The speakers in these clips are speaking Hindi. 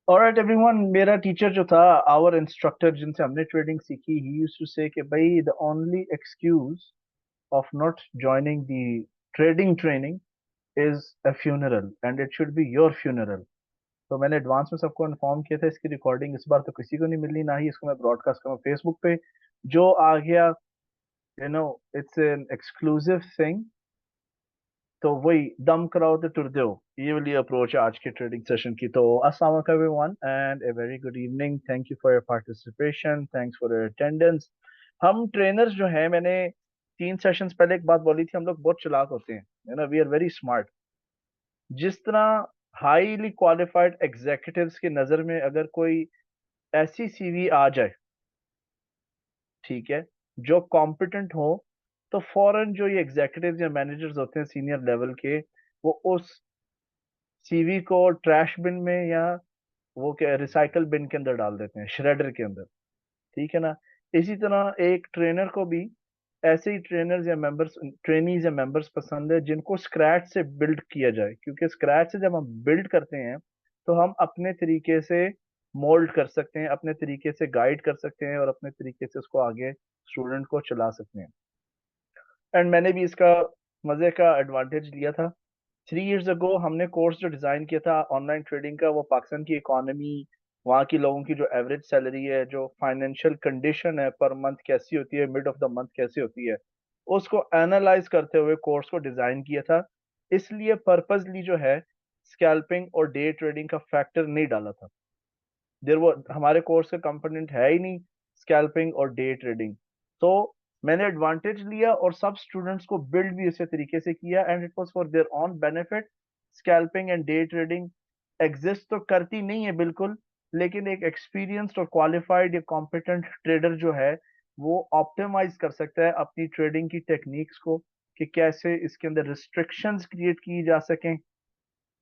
ऑलराइट एवरीवन, मेरा टीचर जो था, आवर इंस्ट्रक्टर जिनसे हमने ट्रेडिंग सीखी, ही यूज्ड टू से कि भाई the only excuse of not joining the trading training is a funeral and it should be your funeral. तो मैंने एडवांस में सबको इन्फॉर्म किया था, इसकी रिकॉर्डिंग इस बार तो किसी को नहीं मिलनी, ना ही इसको मैं ब्रॉडकास्ट करूँ फेसबुक पे। जो आ गया, you know, it's an exclusive thing. तो वही दम कराओ तो टुर दो, ये वाली अप्रोच है आज के ट्रेडिंग सेशन की। तो अस्सलाम वालेकुम everyone and a very good evening. Thank you for your participation, thanks for your attendance. हम ट्रेनर्स जो हैं, मैंने 3 सेशंस पहले एक बात बोली थी, हम लोग बहुत चालाक होते हैं, है ना, वी आर वेरी स्मार्ट। जिस तरह हाईली क्वालिफाइड एग्जीक्यूटिव्स की नजर में अगर कोई ऐसी सीवी आ जाए, ठीक है, जो कॉम्पिटेंट हो, तो फौरन जो ये एग्जीक्यूटिव या मैनेजर्स होते हैं सीनियर लेवल के, वो उस सीवी को ट्रैश बिन में या वो क्या रिसाइकल बिन के अंदर डाल देते हैं, श्रेडर के अंदर। ठीक है ना। इसी तरह एक ट्रेनर को भी ऐसे ही ट्रेनर्स या मेंबर्स, ट्रेनीज या मेंबर्स पसंद है जिनको स्क्रैच से बिल्ड किया जाए, क्योंकि स्क्रैच से जब हम बिल्ड करते हैं तो हम अपने तरीके से मोल्ड कर सकते हैं, अपने तरीके से गाइड कर सकते हैं और अपने तरीके से उसको आगे स्टूडेंट को चला सकते हैं। एंड मैंने भी इसका मजे का एडवांटेज लिया था। 3 इयर्स अगो हमने कोर्स जो डिजाइन किया था ऑनलाइन ट्रेडिंग का, वो पाकिस्तान की इकोनॉमी, वहाँ की लोगों की जो एवरेज सैलरी है, जो फाइनेंशियल कंडीशन है पर मंथ कैसी होती है, मिड ऑफ द मंथ कैसी होती है, उसको एनालाइज करते हुए कोर्स को डिजाइन किया था। इसलिए पर्पजली जो है, स्कैल्पिंग और डे ट्रेडिंग का फैक्टर नहीं डाला था। देर वो हमारे कोर्स का कंपोनेंट है ही नहीं, स्कैल्पिंग और डे ट्रेडिंग। तो मैंने एडवांटेज लिया और सब स्टूडेंट्स को बिल्ड भी उसी तरीके से किया and it was for their own benefit. Scalping and day trading exist तो करती नहीं है बिल्कुल, लेकिन एक एक्सपीरियंस्ड और क्वालिफाइड या कॉम्पिटेंट ट्रेडर जो है, वो ऑप्टिमाइज कर सकता है अपनी ट्रेडिंग की टेक्निक्स को, कि कैसे इसके अंदर रिस्ट्रिक्शंस क्रिएट की जा सकें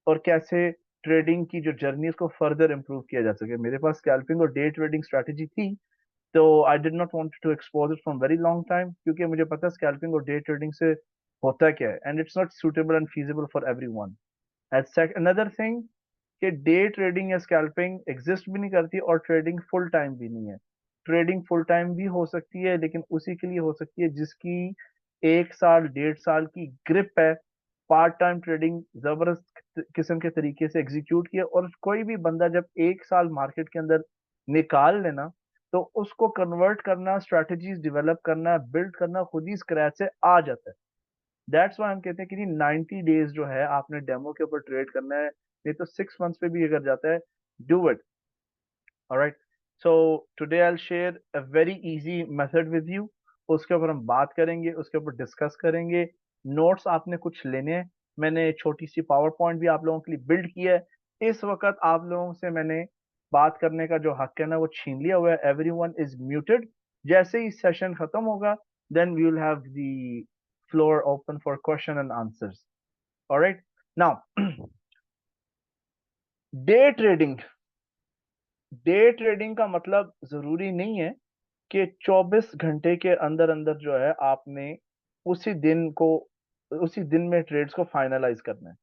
और कैसे ट्रेडिंग की जो जर्नी उसको फर्दर इंप्रूव किया जा सके। मेरे पास स्कैल्पिंग और डे ट्रेडिंग स्ट्रेटेजी थी, तो I did not want to expose it from very long time, क्योंकि मुझे पता है स्कैल्पिंग और डे ट्रेडिंग से होता क्या है and it's not suitable and feasible for everyone. And another thing, कि डे ट्रेडिंग या स्कैल्पिंग एग्जिस्ट भी नहीं करती और ट्रेडिंग फुल टाइम भी नहीं है। ट्रेडिंग फुल टाइम भी हो सकती है, लेकिन उसी के लिए हो सकती है जिसकी 1 साल 1.5 साल की ग्रिप है, पार्ट टाइम ट्रेडिंग जबरदस्त किस्म के तरीके से एग्जीक्यूट किया। और कोई भी बंदा जब 1 साल मार्केट के अंदर निकाल लेना, तो उसको कन्वर्ट करना, स्ट्रेटजीज डेवलप करना, बिल्ड करना खुद ही स्क्रैच से आ जाता है। दैट्स वाई हम कहते हैं कि 90 डेज जो है आपने डेमो के ऊपर ट्रेड करना है, नहीं तो 6 मंथ्स पे भी अगर जाता है, do it. Alright, so today I will share a very easy method with you. उसके ऊपर हम बात करेंगे, उसके ऊपर डिस्कस करेंगे। नोट्स आपने कुछ लेने हैं, मैंने छोटी सी पावर पॉइंट भी आप लोगों के लिए बिल्ड की है। इस वक्त आप लोगों से मैंने बात करने का जो हक है ना, वो छीन लिया हुआ है। Everyone is muted. जैसे ही सेशन खत्म होगा, then we will have the floor open for question and answers. Alright, now day trading. Day trading का मतलब जरूरी नहीं है कि 24 घंटे के अंदर अंदर जो है आपने उसी दिन को, उसी दिन में ट्रेड्स को फाइनलाइज करना है।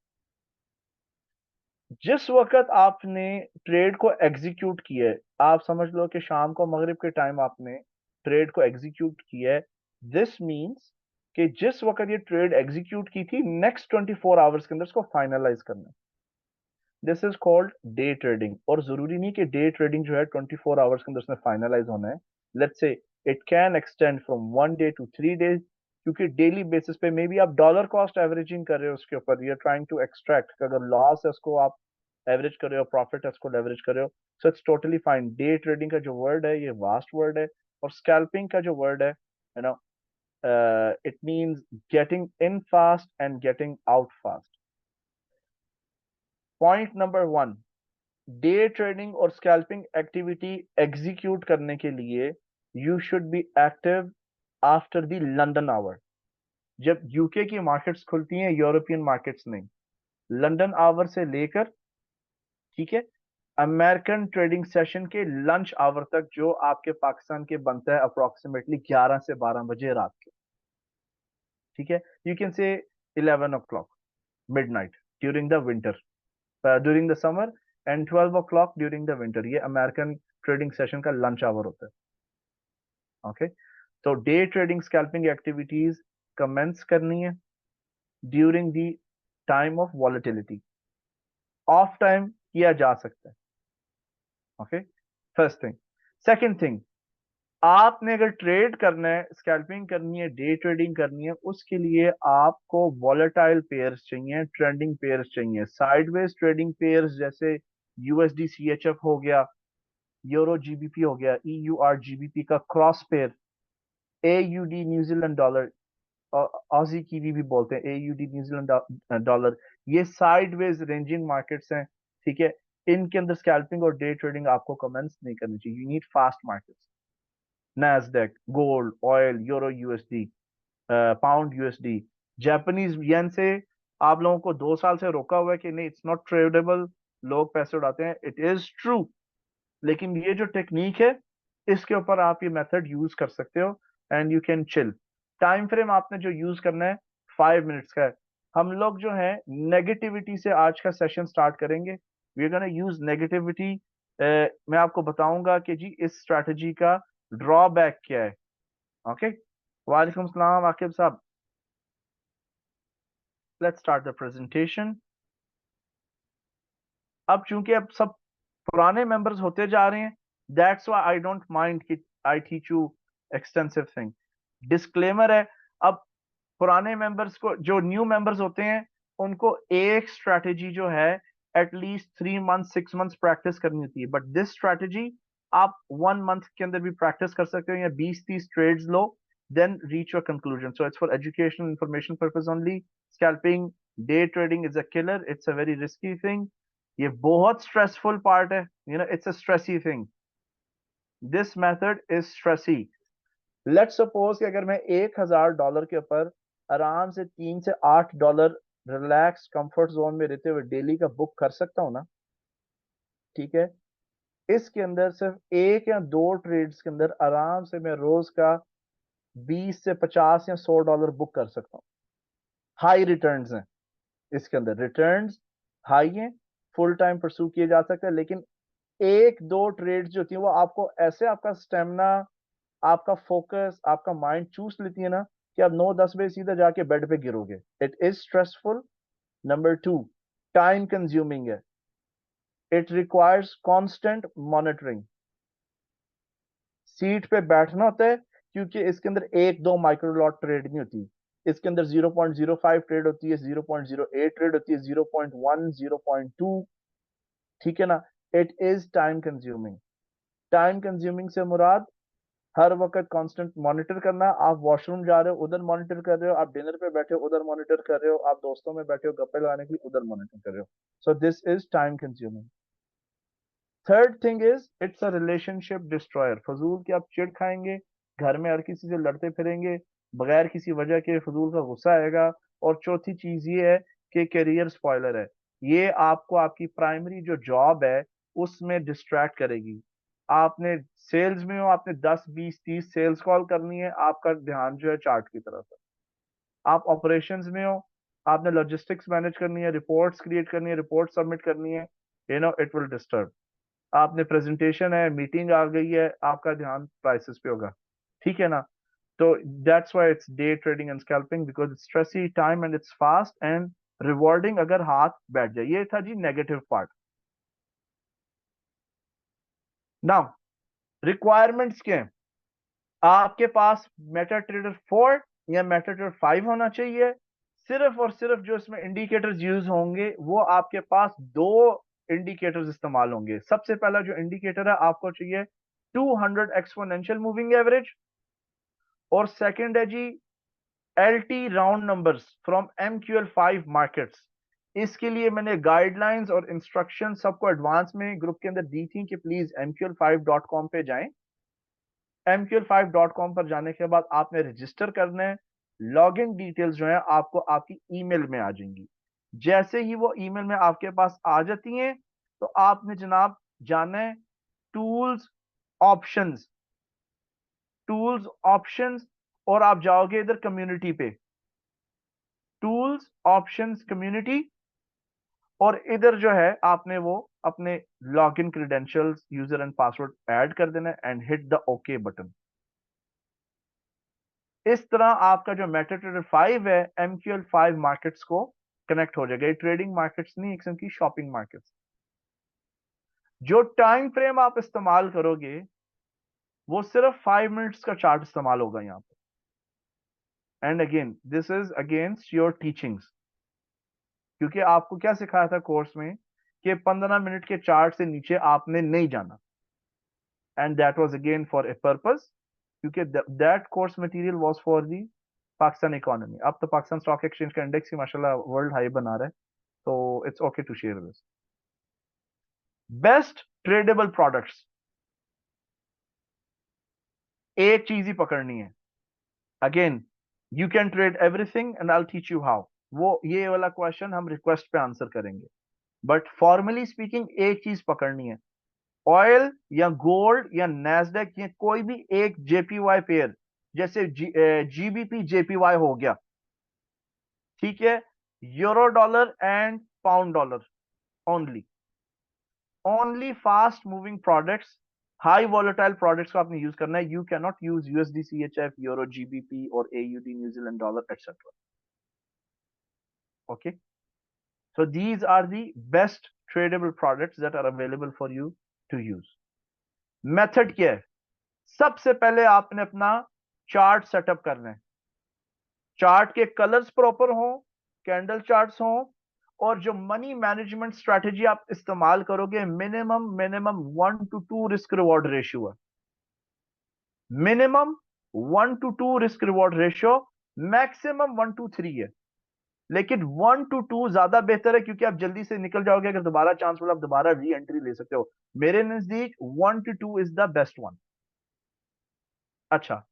जिस वक्त आपने ट्रेड को एग्जीक्यूट किया है, आप समझ लो कि शाम को मगरिब के टाइम आपने ट्रेड को एग्जीक्यूट किया है, दिस मींस कि जिस वक्त ये ट्रेड एग्जीक्यूट की थी, नेक्स्ट 24 आवर्स के अंदर इसको फाइनलाइज करना है। This is called day trading. और जरूरी नहीं कि डे ट्रेडिंग जो है 24 आवर्स के अंदर उसमें फाइनलाइज होना है। Let's say it can extend from 1 day to 3 days, क्योंकि डेली बेसिस पे मे बी आप डॉलर कॉस्ट एवरेजिंग कर रहे हो, उसके ऊपर you are trying to extract, अगर लॉस है उसको आप एवरेज कर रहे हो, प्रॉफिट है उसको लेवरेज कर रहे हो। So it's totally fine. Day trading का जो वर्ड है, ये वास्ट वर्ड है। और स्कैल्पिंग का जो वर्ड है, you know, it means getting in fast and getting out fast. Point number 1, day trading और स्कैल्पिंग एक्टिविटी एग्जीक्यूट करने के लिए you should be active after the London hour. जब यूके की मार्केट्स खुलती हैं, यूरोपियन मार्केट्स नहीं, लंदन आवर से लेकर, ठीक है, अमेरिकन ट्रेडिंग सेशन के लंच आवर तक, जो आपके पाकिस्तान के बनता है अप्रोक्सीमेटली 11 से 12 बजे रात के, ठीक है, you can say 11 o'clock midnight during the winter, during the summer and 12 o'clock during the winter. ये अमेरिकन ट्रेडिंग सेशन का लंच आवर होता है। ओके, तो day trading scalping activities commence करनी है during the time of volatility. Off time किया जा सकता है। Okay, first thing. Second thing, आपने अगर ट्रेड करना है, स्कैल्पिंग करनी है, डे ट्रेडिंग करनी है, उसके लिए आपको वॉलेटाइल पेयर्स चाहिए, ट्रेंडिंग पेयर्स चाहिए। साइडवेज ट्रेडिंग पेयर्स जैसे यूएसडी सीएचएफ हो गया, यूरो जीबीपी हो गया, ईयूआर जीबीपी का cross pair, AUD New Zealand dollar, Aussie kiwi भी बोलते हैं, एयूडी न्यूजीलैंड डॉलर, ये साइडवेज रेंजिंग मार्केट्स हैं। ठीक है, इनके अंदर स्कैल्पिंग और डे ट्रेडिंग आपको कमेंस नहीं करनी चाहिए। You need fast markets. Nasdaq, gold, oil, euro USD, pound USD, Japanese yen से आप लोगों को 2 साल से रोका हुआ है कि नहीं, इट्स नॉट ट्रेडेबल, लोग पैसे उड़ाते हैं। इट इज ट्रू, लेकिन ये जो टेक्निक है, इसके ऊपर आप ये मेथड यूज कर सकते हो and you can chill. Time frame आपने जो यूज करना है 5 मिनट्स का है। हम लोग जो है नेगेटिविटी से आज का सेशन स्टार्ट करेंगे। We are gonna use negativity. मैं आपको बताऊंगा कि जी इस स्ट्रैटेजी का ड्रॉबैक क्या है। ओके, वालेकुम सलाम आकिब साहब। Let's start the presentation. अब चूंकि अब सब पुराने मेंबर्स होते जा रहे हैं, that's why I don't mind कि I teach you extensive thing. Disclaimer है, अब पुराने मेंबर्स को, जो न्यू मेंबर्स होते हैं, उनको एक स्ट्रैटेजी जो है एटलीस्ट 3 मंथ 6 मंथ्स प्रैक्टिस करनी होती है। बट दिस स्ट्रैटेजी आप 1 मंथ के अंदर भी प्रैक्टिस कर सकते हो, या 20-30 ट्रेड्स लो, then reach your conclusion. So it's for educational information purpose only. Scalping, day trading is a killer, it's a very risky thing. ये बहुत स्ट्रेसफुल पार्ट है, you know, it's a stressy thing. This method is stressy. Let's suppose कि अगर मैं $1,000 के ऊपर आराम से $3 से $8 रिलैक्स कंफर्ट जोन में रहते हुए डेली का बुक कर सकता हूं ना, ठीक है, इसके अंदर सिर्फ 1 या 2 ट्रेड्स के अंदर आराम से मैं रोज का 20 से 50 या $100 बुक कर सकता हूँ। हाई रिटर्न्स हैं इसके अंदर, रिटर्न्स हाई हैं, फुल टाइम परसू किए जा सकते हैं। लेकिन 1-2 ट्रेड्स जो होती है वो आपको ऐसे, आपका स्टेमिना, आपका फोकस, आपका माइंड चूस लेती है ना, कि आप 9-10 बजे सीधा जाके बेड पे गिरोगे। It is stressful. Number 2, time consuming है। It requires constant monitoring. Seat पे बैठना होता है, क्योंकि इसके अंदर 1-2 माइक्रो लॉट ट्रेड नहीं होती। इसके अंदर 0.05 ट्रेड होती है, 0.08 ट्रेड होती है, 0.1, 0.2। ठीक है ना, it is time consuming. Time consuming से मुराद हर वक्त कांस्टेंट मॉनिटर करना। आप वॉशरूम जा रहे हो, उधर मॉनिटर कर रहे हो, आप डिनर पे बैठे हो, उधर मॉनिटर कर रहे हो, आप दोस्तों में बैठे हो गप्पे लगाने के लिए, उधर मॉनिटर कर रहे हो। So this is time consuming. Third thing is it's a relationship destroyer. फजूल की आप चिढ़ खाएंगे, घर में हर किसी से लड़ते फिरेंगे बगैर किसी वजह के, फजूल का गुस्सा आएगा। और चौथी चीज ये है कि करियर स्पॉइलर है। ये आपको आपकी प्राइमरी जो जॉब है उसमें डिस्ट्रैक्ट करेगी। आपने सेल्स में हो, आपने 10-20-30 सेल्स कॉल करनी है, आपका ध्यान जो है चार्ट की तरफ है। आप ऑपरेशंस में हो, आपने लॉजिस्टिक्स मैनेज करनी है, रिपोर्ट्स क्रिएट करनी है, रिपोर्ट सबमिट करनी है, you know it will disturb. आपने प्रेजेंटेशन है, मीटिंग आ गई है, आपका ध्यान प्राइसेस पे होगा। ठीक है ना, तो that's why it's day trading and scalping, because it's stressy time and it's fast and rewarding अगर हाथ बैठ जाए। ये था जी नेगेटिव पार्ट। नाउ रिक्वायरमेंट्स क्या है? आपके पास मेटाट्रेडर 4 या मेटाट्रेडर 5 होना चाहिए। सिर्फ और सिर्फ जो इसमें इंडिकेटर्स यूज होंगे, वो आपके पास दो इंडिकेटर्स इस्तेमाल होंगे। सबसे पहला जो इंडिकेटर है आपको चाहिए 200 एक्सपोनेंशियल मूविंग एवरेज, और सेकंड है G LT round numbers from MQL5 markets. इसके लिए मैंने गाइडलाइंस और इंस्ट्रक्शन सबको एडवांस में ग्रुप के अंदर दी थी कि प्लीज MQL5.com पे जाएं। MQL5.com पर जाने के बाद आपने रजिस्टर करना है। लॉगिन डिटेल्स जो है आपको आपकी ईमेल में आ जाएंगी। जैसे ही वो ईमेल में आपके पास आ जाती हैं, तो आपने जनाब जाना है टूल्स, ऑप्शंस, टूल्स ऑप्शंस, और आप जाओगे इधर कम्युनिटी पे, टूल्स ऑप्शंस कम्युनिटी, और इधर जो है आपने वो अपने login credentials, user and password add कर देना and hit the okay button. इस तरह आपका जो मेटाट्रेडर 5 है MQL 5 मार्केट्स को कनेक्ट हो जाएगा। ये ट्रेडिंग मार्केट्स नहीं, एक किस्म की शॉपिंग मार्केट्स। जो टाइम फ्रेम आप इस्तेमाल करोगे वो सिर्फ 5 मिनट्स का चार्ट इस्तेमाल होगा यहाँ पे। And again this is against your teachings, क्योंकि आपको क्या सिखाया था कोर्स में कि 15 मिनट के चार्ट से नीचे आपने नहीं जाना, and that was again for a purpose, क्योंकि that course material was for the Pakistan economy. अब तो पाकिस्तान स्टॉक एक्सचेंज का इंडेक्स ही माशाल्लाह वर्ल्ड हाई बना रहा है, तो it's okay to share this. Best tradable products, एक चीज ही पकड़नी है। Again you can trade everything and I will teach you how. वो ये वाला क्वेश्चन हम रिक्वेस्ट पे आंसर करेंगे, बट फॉर्मली स्पीकिंग एक चीज पकड़नी है। ऑयल या गोल्ड या नैस्डैक या कोई भी एक जेपीवाई पेयर, जैसे जीबीपी जेपीवाई हो गया, ठीक है, euro dollar and pound dollar, only only fast moving products, high volatile products को आपने यूज करना है। You can not use USD CHF, euro GBP और AUD New Zealand dollar etcetera. Okay, so these are the best tradable products that are available for you to use. Method क्या है? सबसे पहले आपने अपना चार्ट सेटअप करना है। चार्ट के कलर्स प्रॉपर हो, कैंडल चार्ट्स हो, और जो मनी मैनेजमेंट स्ट्रेटेजी आप इस्तेमाल करोगे minimum 1 to 2 risk reward ratio है। Minimum 1 to 2 risk reward ratio, maximum 1 to 3 है। लेकिन 1 to 2 ज्यादा बेहतर है, क्योंकि आप जल्दी से निकल जाओगे। अगर दोबारा चांस मिला आप दोबारा री एंट्री ले सकते हो। मेरे नजदीक 1 to 2 is the best one. अच्छा,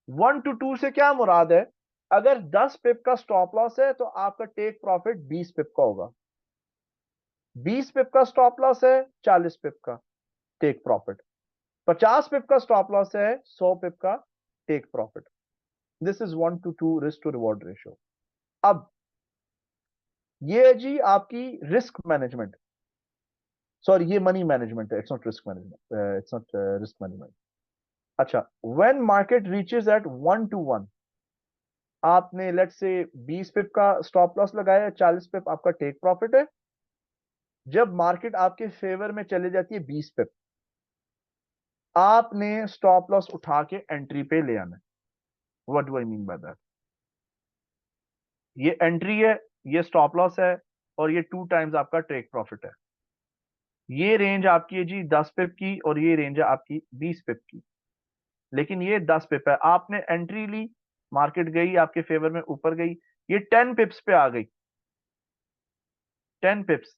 1 to 2 से क्या मुराद है? अगर 10 पिप का स्टॉप लॉस है तो आपका टेक प्रॉफिट 20 पिप का होगा। 20 पिप का स्टॉप लॉस है, 40 पिप का टेक प्रॉफिट। 50 पिप का स्टॉप लॉस है, 100 पिप का take profit. This is 1 to 2 risk to reward ratio. अब ये जी आपकी रिस्क मैनेजमेंट, सॉरी ये मनी मैनेजमेंट है, it's not risk management, it's not risk management. अच्छा, when market reaches at 1 to 1, आपने लेट से 20 पिप का स्टॉप लॉस लगाया, 40 पिप आपका टेक प्रॉफिट है। जब मार्केट आपके फेवर में चले जाती है 20 पिप, आपने स्टॉप लॉस उठा के एंट्री पे ले आना है। What do I mean by that? ये एंट्री है, ये स्टॉप लॉस है, और ये 2 टाइम्स आपका टेक प्रॉफिट है। ये रेंज आपकी है जी 10 पिप की, और ये रेंज है आपकी 20 पिप की। लेकिन ये 10 पिप है, आपने एंट्री ली, मार्केट गई आपके फेवर में ऊपर गई, ये 10 पिप्स पे आ गई, 10 पिप्स,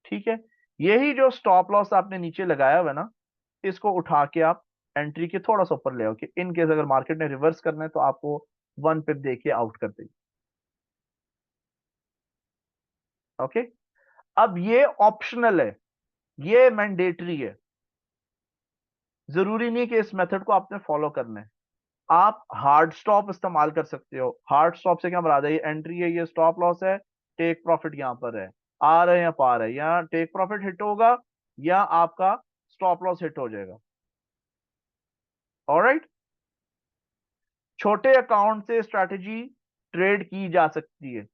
ठीक है। यही जो स्टॉप लॉस आपने नीचे लगाया हुआ है ना, इसको उठा के आप एंट्री के थोड़ा सा ऊपर ले आओ, कि इन केस अगर मार्केट ने रिवर्स करना है तो आपको 1 पिप देके आउट कर देगी। ओके, अब ये ऑप्शनल है, ये मैंडेटरी है। जरूरी नहीं कि इस मेथड को आपने फॉलो करना है। आप हार्ड स्टॉप इस्तेमाल कर सकते हो। हार्ड स्टॉप से क्या मुराद है? ये एंट्री है, ये स्टॉप लॉस है, टेक प्रॉफिट यहां पर है, आ रहे हैं या पा रहे हैं, या टेक प्रॉफिट हिट होगा या आपका स्टॉप लॉस हिट हो जाएगा। ऑलराइट, छोटे अकाउंट से स्ट्रैटेजी ट्रेड की जा सकती है।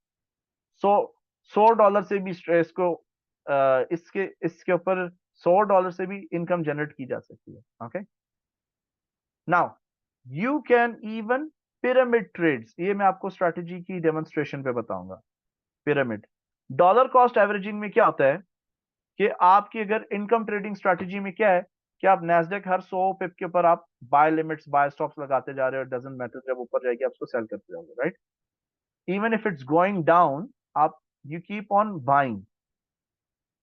100 100 डॉलर से भी इसको इसके इसके ऊपर 100 डॉलर से भी इनकम जनरेट की जा सकती है। Okay, now you can even pyramid trades, ये मैं आपको स्ट्रैटेजी की डेमोन्स्ट्रेशन पे बताऊंगा। पिरामिड डॉलर कॉस्ट एवरेजिंग में क्या होता है कि आपकी अगर इनकम ट्रेडिंग स्ट्रैटेजी में क्या है कि आप नैस्डैक हर 100 पिप के ऊपर आप बाय लिमिट्स, बाय स्टॉप्स लगाते जा रहे हो। डजंट मैटर, जब ऊपर जाएगी आप उसको सेल करते जाओगे, right? Even if it's going down, आप यू कीप ऑन बाइंग।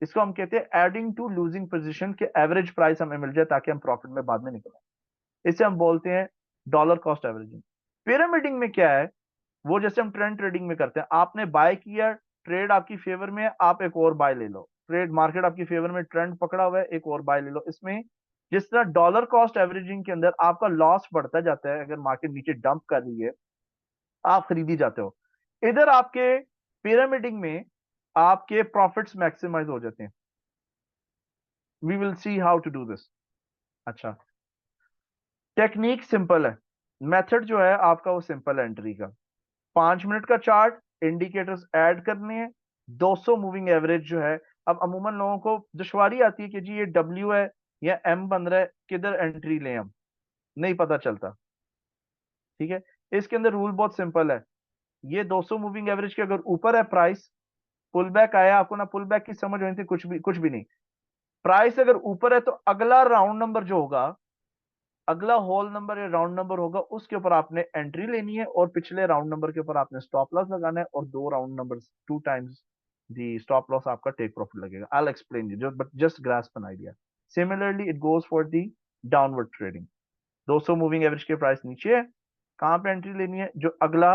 इसको हम कहते हैं एडिंग टू लूजिंग पोजीशन, के एवरेज प्राइस हमें मिल जाए ताकि हम प्रॉफिट में बाद में निकलें। इसे हम बोलते हैं डॉलर कॉस्ट एवरेजिंग। पिरामिडिंग में क्या है? वो जैसे हम ट्रेंड ट्रेडिंग में करते हैं, आपने बाय किया, ट्रेड आपकी फेवर में है, आप एक और बाय ले लो। ट्रेड मार्केट आपकी फेवर में, ट्रेंड पकड़ा हुआ है, एक और बाय ले लो। इसमें जिस तरह डॉलर कॉस्ट एवरेजिंग के अंदर आपका लॉस बढ़ता जाता है, अगर मार्केट नीचे डंप कर रही है आप खरीदी जाते हो। इधर आपके पिरामिडिंग में आपके प्रॉफिट्स मैक्सिमाइज हो जाते हैं। We will see how to do this. अच्छा, टेक्निक सिंपल है, मेथड जो है आपका वो सिंपल है एंट्री का। 5 मिनट का चार्ट, इंडिकेटर्स ऐड करने हैं, 200 मूविंग एवरेज जो है। अब अमूमन लोगों को दुश्वारी आती है कि जी ये डब्ल्यू है या एम बन रहा है, किधर एंट्री लें हम, नहीं पता चलता। ठीक है, इसके अंदर रूल बहुत सिंपल है। ये 200 मूविंग एवरेज के अगर ऊपर है प्राइस, पुल बैक आया, आपको ना पुल बैक की समझ होनी थी, कुछ भी नहीं। प्राइस अगर ऊपर है तो अगला राउंड नंबर जो होगा, अगला होल नंबर या राउंड नंबर होगा, उसके ऊपर आपने एंट्री लेनी है, और पिछले राउंड नंबर के ऊपर आपने स्टॉप लॉस लगाना है, और दो round number, two times the stop loss आपका टेक प्रॉफिट लगेगा। I will explain you but just grasp an idea. Similarly it goes for the downward trading. 200 moving average के प्राइस नीचे है, कहां पे एंट्री लेनी है, जो अगला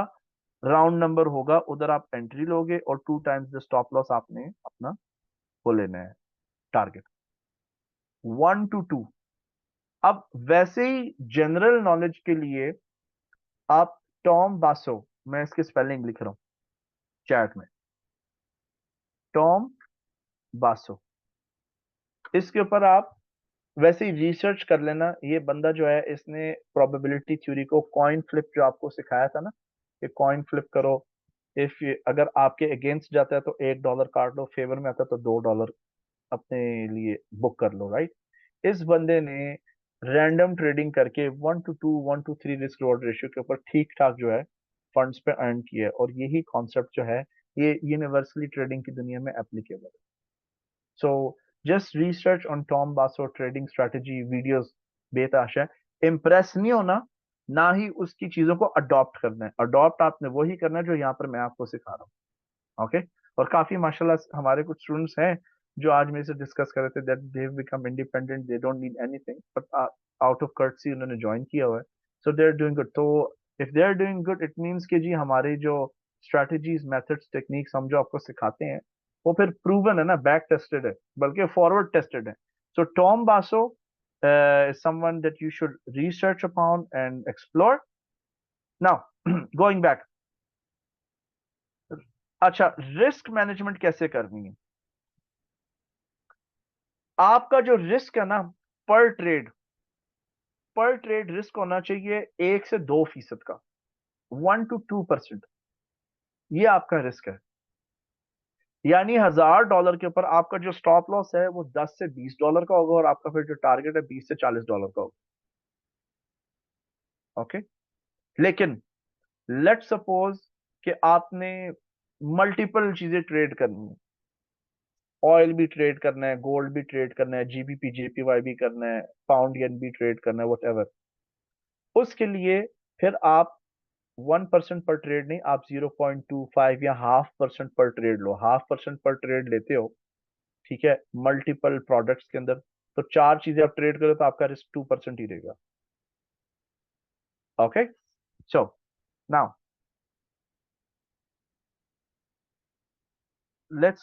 राउंड नंबर होगा उधर आप एंट्री लोगे, और two times the stop loss आपने अपना वो लेना है, टारगेट 1 to 2। अब वैसे ही जनरल नॉलेज के लिए आप टॉम बासो, मैं इसकी स्पेलिंग लिख रहा हूं चैट में, टॉम बासो, इसके ऊपर आप वैसे ही रिसर्च कर लेना। ये बंदा जो है इसने प्रोबेबिलिटी थ्योरी को, कॉइन फ्लिप जो आपको सिखाया था ना, कि कॉइन फ्लिप करो, इफ अगर आपके अगेंस्ट जाता है तो $1 काट लो, फेवर में आता है तो $2 अपने लिए बुक कर लो, राइट। इस बंदे ने रैंडम ट्रेडिंग करके 1 to 2, 1 to 3 risk reward ratio के ऊपर ठीक ठाक जो है फंड्स पे अर्न किया है, और यही कॉन्सेप्ट जो है ये यूनिवर्सली ट्रेडिंग की दुनिया में एप्लीकेबल है। So just research on Tom बासो ट्रेडिंग स्ट्रेटेजी वीडियोस, बेताशा है। इम्प्रेस नहीं होना, ना ही उसकी चीजों को अडॉप्ट करना है। अडॉप्ट आपने वही करना है जो यहाँ पर मैं आपको सिखा रहा हूँ, ओके। और काफी माशाल्लाह हमारे कुछ स्टूडेंट्स हैं जो आज मेरे से डिस्कस कर रहे थे that they have become independent, they don't need anything, but out of courtesy उन्होंने ज्वाइन किया हुआ है। So they are doing good. तो if they are doing good it means कि जी हमारे जो स्ट्रेटजीज, मेथड्स, टेक्निक्स हम जो आपको सिखाते हैं वो फिर प्रूवन है ना, बैक टेस्टेड है, बल्कि फॉरवर्ड टेस्टेड है। सो टॉम बासो is someone that you should research upon and explore. Now, going back, अच्छा, रिस्क मैनेजमेंट कैसे करनी है? आपका जो रिस्क है ना, पर ट्रेड, पर ट्रेड रिस्क होना चाहिए 1 से 2% का, 1 to 2%। ये आपका रिस्क है, यानी $1000 के ऊपर आपका जो स्टॉप लॉस है वो $10 से $20 का होगा, और आपका फिर जो टारगेट है $20 से $40 का होगा, ओके। लेकिन लेट सपोज कि आपने मल्टीपल चीजें ट्रेड करनी है, ऑयल भी ट्रेड करना है, गोल्ड भी ट्रेड करना है, जीबीपी जेपीवाई भी करना है, पाउंड येन भी ट्रेड करना है, वट, उसके लिए फिर आप 1% पर ट्रेड नहीं, आप 0.25 या 0.5% पर ट्रेड लो। 0.5% पर ट्रेड लेते हो, ठीक है, मल्टीपल प्रोडक्ट्स के अंदर, तो चार चीजें आप ट्रेड करो तो आपका रिस्क 2% ही रहेगा, okay. So now let's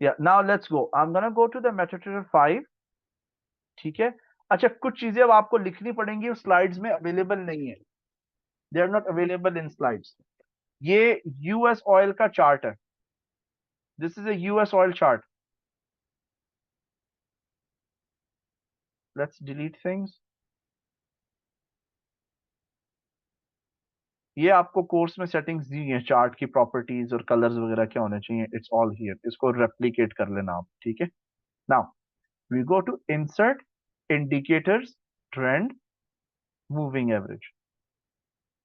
yeah, now let's go, I'm gonna go to the MetaTrader 5, ठीक है। अच्छा, कुछ चीजें अब आपको लिखनी पड़ेंगी, उस स्लाइड्स में अवेलेबल नहीं है, they are not available in slides. ये यूएस ऑयल का चार्ट है, this is a US oil chart. Let's delete things. ये आपको कोर्स में सेटिंग्स दी हैं, चार्ट की प्रॉपर्टीज और कलर्स वगैरह क्या होने चाहिए, इट्स ऑल हियर, इसको रेप्लिकेट कर लेना आप, ठीक है। Now we go to insert, indicators, trend, moving average,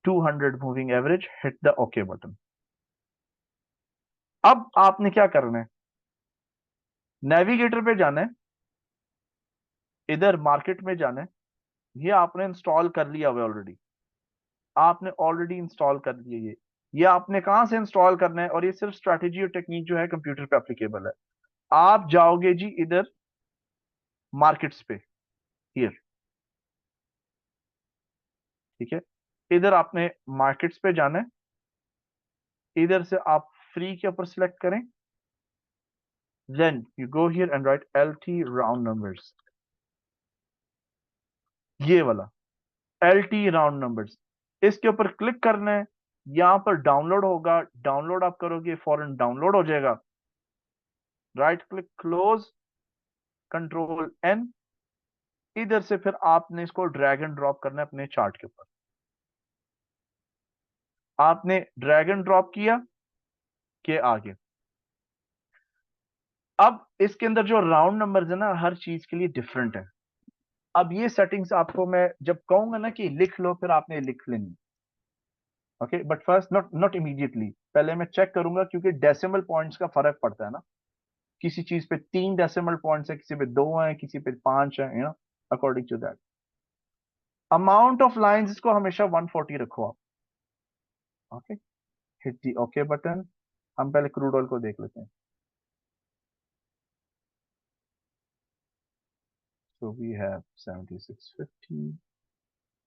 200 moving average, hit the okay button. अब आपने क्या करना है, नेविगेटर पे जाना है, इधर मार्केट में जाना है, ये आपने इंस्टॉल कर लिया हुआ ऑलरेडी, आपने ऑलरेडी इंस्टॉल कर लिया ये आपने कहां से इंस्टॉल करना है, और ये सिर्फ स्ट्रैटेजी और टेक्निक जो है कंप्यूटर पे एप्लीकेबल है। आप जाओगे जी इधर मार्केट्स पे, हियर, ठीक है, इधर आपने मार्केट्स पे जाना है, इधर से आप फ्री के ऊपर सिलेक्ट करें, then you go here and write LT round numbers, ये वाला LT राउंड नंबर्स, इसके ऊपर क्लिक करना है। यहां पर डाउनलोड होगा, डाउनलोड आप करोगे फौरन डाउनलोड हो जाएगा, right click close, control N. इधर से फिर आपने इसको ड्रैग एंड ड्रॉप करना है अपने चार्ट के ऊपर। आपने ड्रैग एंड ड्रॉप किया के आगे। अब इसके अंदर जो राउंड नंबर्स है ना, हर चीज के लिए डिफरेंट है। अब ये सेटिंग्स आपको मैं जब कहूंगा ना कि लिख लो, फिर आपने लिख लेनी। Okay, but first not not immediately, पहले मैं चेक करूंगा, क्योंकि डेसिमल पॉइंट्स का फर्क पड़ता है ना। किसी चीज पे 3 डेसिमल पॉइंट्स है, किसी पे 2 है, किसी पे 5 है, according to that. Amount of lines इसको हमेशा 140 रखो आप। Okay, hit the okay button. हम पहले क्रूड ऑयल को देख लेते हैं। So we have 7650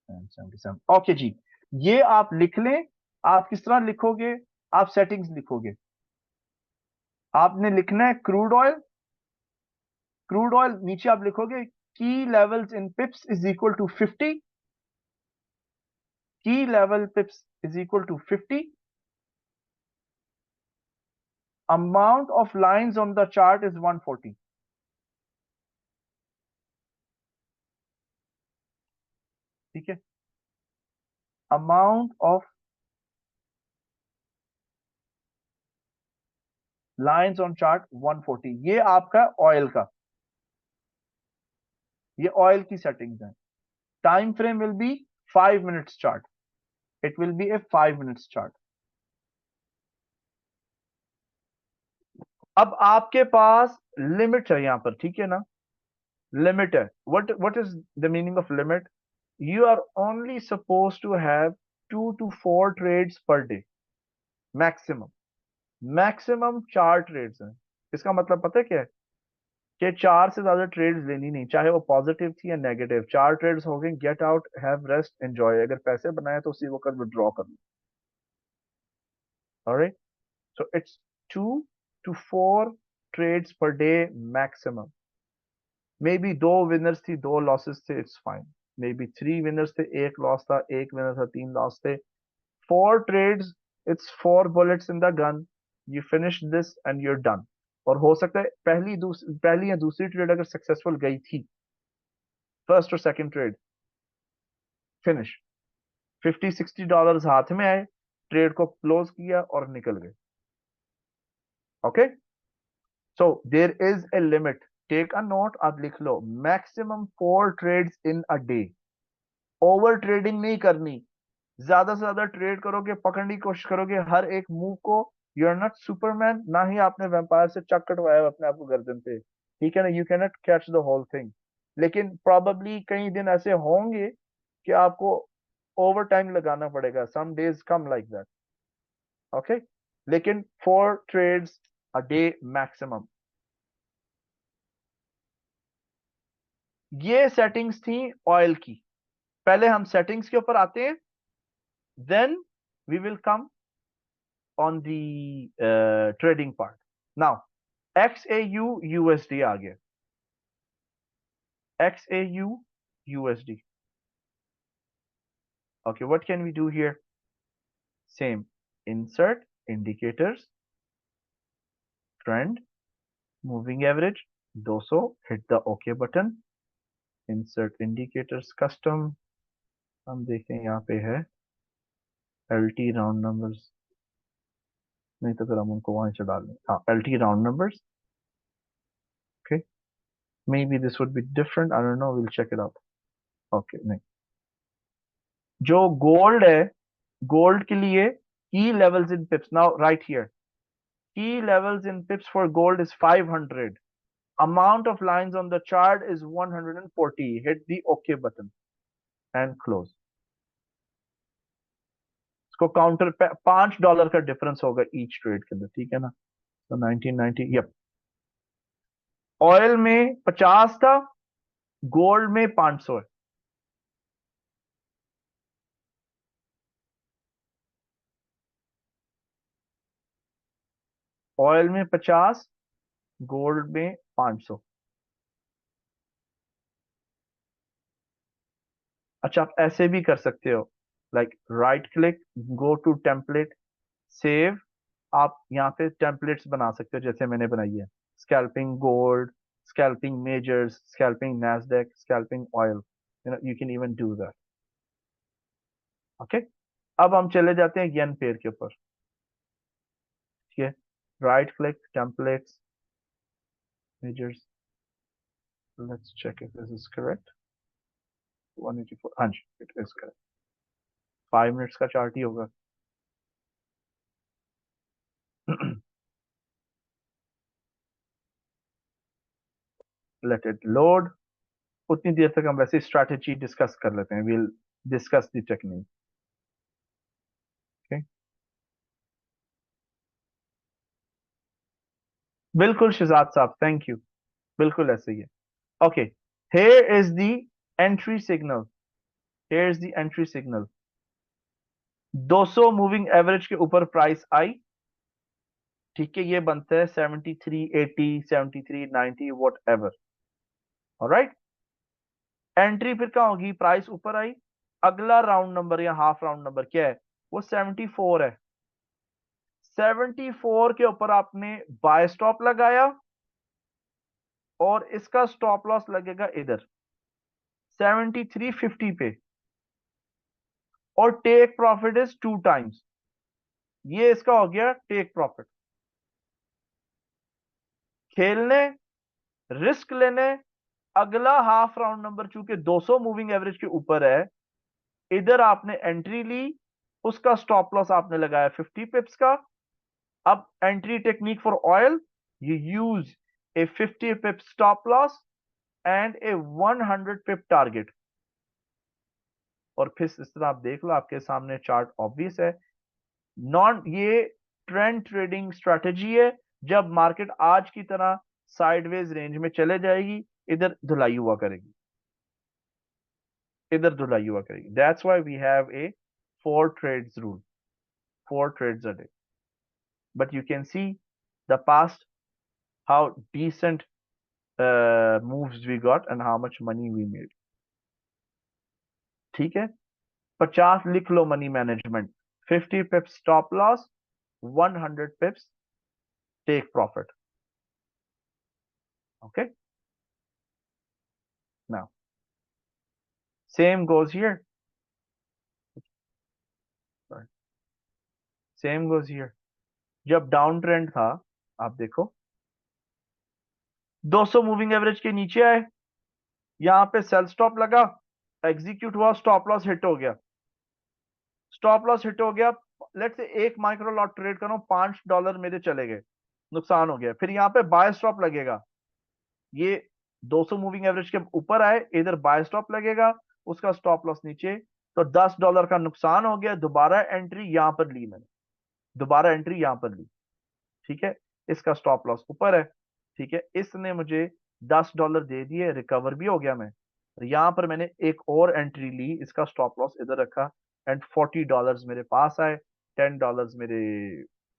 and 77। Okay जी, ये आप लिख लें। आप किस तरह लिखोगे? आप सेटिंग्स लिखोगे। आपने लिखना है क्रूड ऑयल। क्रूड ऑयल नीचे आप लिखोगे key levels in pips is equal to 50। Key level pips is equal to 50। Amount of lines on the chart is 140। ठीक है, amount of lines on chart 140। ये आपका ऑयल का, ये ऑयल की सेटिंग्स है। Time frame will be 5 minutes chart. It will be A 5 minutes chart. अब आपके पास लिमिट है यहां पर, ठीक है ना? लिमिट है। What is the meaning of limit? You are only suppose to have 2 to 4 trades per day, maximum. Maximum 4 trades हैं। इसका मतलब पता है क्या है? कि 4 से ज्यादा ट्रेड्स लेनी नहीं, चाहे वो पॉजिटिव थी या नेगेटिव। 4 ट्रेड्स हो गए, get out, have rest, enjoy. अगर पैसे बनाए तो उसी वक्त विड्रॉ कर लो। Alright, so it's 2 to 4 trades per day maximum. May be 2 winners थी, 2 लॉसेस थे, it's fine. May be 3 winners थे, 1 लॉस था, 1 विनर था, 3 लॉस थे। 4 trades, it's 4 bullets in the gun. You finish this and you're done. और हो सकता है पहली या दूसरी ट्रेड अगर सक्सेसफुल गई थी, फर्स्ट और सेकंड ट्रेड, फिनिश। $50-60 हाथ में आए, ट्रेड को क्लोज किया और निकल गए। Okay, so there is a limit. Take a note, आप लिख लो, maximum 4 trades in a day. Over trading नहीं करनी। ज्यादा से ज्यादा ट्रेड करोगे, पकड़ने की कोशिश करोगे हर एक मूव को। यू आर नॉट सुपरमैन, ना ही आपने वेम्पायर से चक कटवाया अपने आप को गर्दन पे। ठीक है ना? You can not catch the whole thing. लेकिन प्रॉबली कई दिन ऐसे होंगे कि आपको ओवर टाइम लगाना पड़ेगा। Some days come like that. Okay, लेकिन 4 ट्रेड्स अ डे मैक्सिमम। ये सेटिंग्स थी ऑयल की। पहले हम सेटिंग्स के ऊपर आते हैं, then we will come on the trading part. Now XAU USD आ गया। XAU USD। Okay, what can we do here? Same. Insert indicators, trend, moving average, 200, hit the OK button. Insert indicators custom। हम देखें यहाँ पे है LT round numbers। नहीं तो फिर हम उनको वहां से डाल लें। हाँ, LT round numbers। Okay, maybe this would be different, I don't know, we'll check it out। Okay, नहीं, जो गोल्ड है, गोल्ड के लिए key levels in pips, now right here, key levels in pips for gold is 500। Amount of lines on the chart is 140। Hit the OK button and close। इसको काउंटर पे $5 का डिफरेंस होगा ईच ट्रेड के अंदर, ठीक है ना? तो 1990, यप। ऑयल में 50 था, गोल्ड में 500 है। ऑयल में 50, गोल्ड में 500। अच्छा, आप ऐसे भी कर सकते हो, like right click, go to template, save, आप यहाँ पे टेम्पलेट्स बना सकते हो जैसे मैंने बनाई है, scalping gold, scalping majors, scalping Nasdaq, scalping oil, you can even do that. Okay, अब हम चले जाते हैं येन पेयर के ऊपर। ठीक है, right click, templates, majors, let's check if this is correct. 184, हाँ जी इट इज करेक्ट। 5 मिनट्स का चार्ट ही होगा। Let it load. उतनी देर तक हम वैसे स्ट्रैटेजी डिस्कस कर लेते हैं, will discuss the technique. Okay, बिल्कुल शहजाद साहब, थैंक यू, बिल्कुल ऐसे ही है। Okay, here is the entry signal, here is the entry signal. 200 moving average के ऊपर प्राइस आई, ठीक है, ये बनता है 7380, 7390, वॉट एवर। ऑलराइट, एंट्री फिर क्या होगी, प्राइस ऊपर आई, अगला राउंड नंबर या हाफ राउंड नंबर क्या है, वो 74 है। 74 के ऊपर आपने बाय स्टॉप लगाया और इसका स्टॉप लॉस लगेगा इधर 7350 पे, और टेक प्रॉफिट इज 2 टाइम्स। ये इसका हो गया टेक प्रॉफिट। खेलने, रिस्क लेने, अगला हाफ राउंड नंबर चूंकि 200 मूविंग एवरेज के ऊपर है, इधर आपने एंट्री ली, उसका स्टॉप लॉस आपने लगाया 50 पिप्स का। अब entry technique for oil, you use A 50 pip stop loss and a 100 pip target. और फिर इस तरह आप देख लो, आपके सामने चार्ट ऑब्वियस है। नॉन ये ट्रेंड ट्रेडिंग स्ट्रेटेजी है। जब मार्केट आज की तरह साइडवेज रेंज में चले जाएगी, इधर धुलाई हुआ करेगी, इधर धुलाई हुआ करेगी। That's why we have a 4 trades rule, 4 trades a day. But you can see the past, how decent moves we got and how much money we made। ठीक है, 50 लिख लो money management, 50 pips stop loss, 100 pips take profit. Okay, now same goes here, same goes here. जब डाउन ट्रेंड था, आप देखो 200 मूविंग एवरेज के नीचे आए, यहां पे सेल स्टॉप लगा, एग्जीक्यूट हुआ, स्टॉप लॉस हिट हो गया, स्टॉप लॉस हिट हो गया। लेट से एक माइक्रो लॉट ट्रेड करो, $5 मेरे चले गए, नुकसान हो गया। फिर यहाँ पे बाय स्टॉप लगेगा, ये 200 मूविंग एवरेज के ऊपर आए, इधर बाय स्टॉप लगेगा, उसका स्टॉप लॉस नीचे, तो $10 का नुकसान हो गया। दोबारा एंट्री यहां पर ली मैंने, दोबारा एंट्री यहां पर ली, ठीक है, इसका स्टॉप लॉस ऊपर है, ठीक है, इसने मुझे $10 दे दिए, रिकवर भी हो गया मैं। यहां पर मैंने एक और एंट्री ली, इसका स्टॉप लॉस इधर रखा, एंड $40 मेरे पास आए, $10 मेरे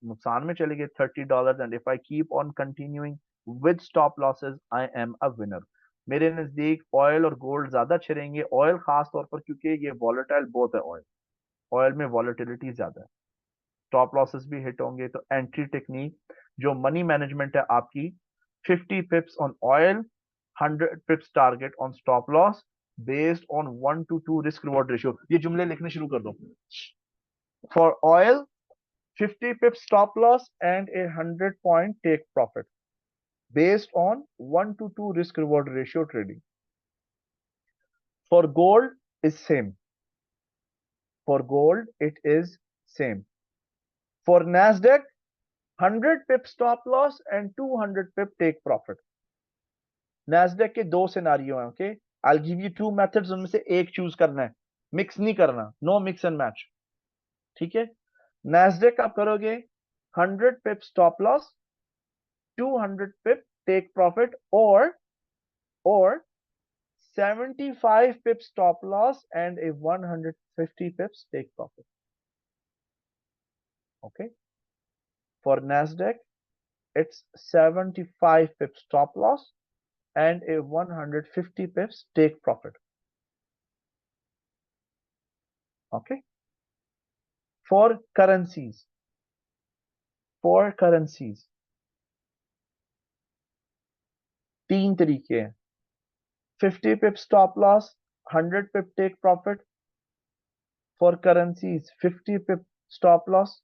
नुकसान में चले गए, $30। And if I keep on continuing with stop losses, I am a winner. मेरे नजदीक ऑयल और गोल्ड ज्यादा अच्छे रहेंगे, ऑयल खास तौर पर क्योंकि ये वॉलेटाइल बहुत है, ऑयल, ऑयल में वॉलेटिलिटी ज्यादा है, स्टॉप लॉसेस भी हिट होंगे। तो एंट्री टेक्निक जो मनी मैनेजमेंट है आपकी, 50 pips on oil, 100 pips target on stop loss, based on 1 to 2 risk reward ratio. ये जुमले लिखने शुरू कर दो। For oil 50 pips stop loss and a 100 point take profit based on 1 to 2 risk reward ratio trading. For gold is same. For gold it is same. For Nasdaq 100 pip stop loss and 200 pip take profit. Nasdaq के दो सिनारियो हैं, okay, I'll give you 2 methods, उनमें से एक चूज करना है, मिक्स नहीं करना, नो मिक्स एंड मैच। ठीक है, Nasdaq आप करोगे 100 पिप स्टॉप लॉस, 200 पिप टेक प्रॉफिट, और 75 pips stop loss and a 150 pips take profit. Okay, for Nasdaq it's 75 pips stop loss and a 150 pips take profit. Okay, for currencies, for currencies 3 तरीके हैं। 50 pip stop loss, 100 pip take profit. For currencies 50 pip stop loss,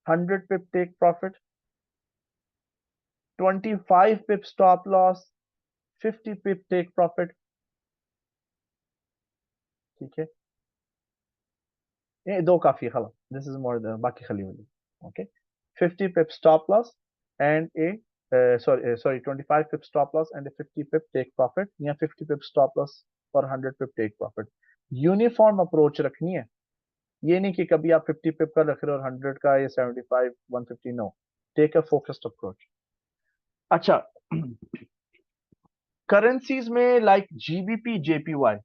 100 pip take profit, 25 pip stop loss, 50 pip take profit. ठीक है, ये दो काफी है, खला दिस इज मोर बाकी खली वाली। Okay, 50 pip stop loss and A sorry 25 pip stop loss and a 50 pip take profit, या 50 pip stop loss और 100 pip take profit। Uniform approach रखनी है, ये नहीं कि कभी आप 50 पिप का रख रहे हो और 100 का या 75 150। No, take a focused approach. अच्छा, करेंसीज में लाइक जीबीपी जेपीवाई,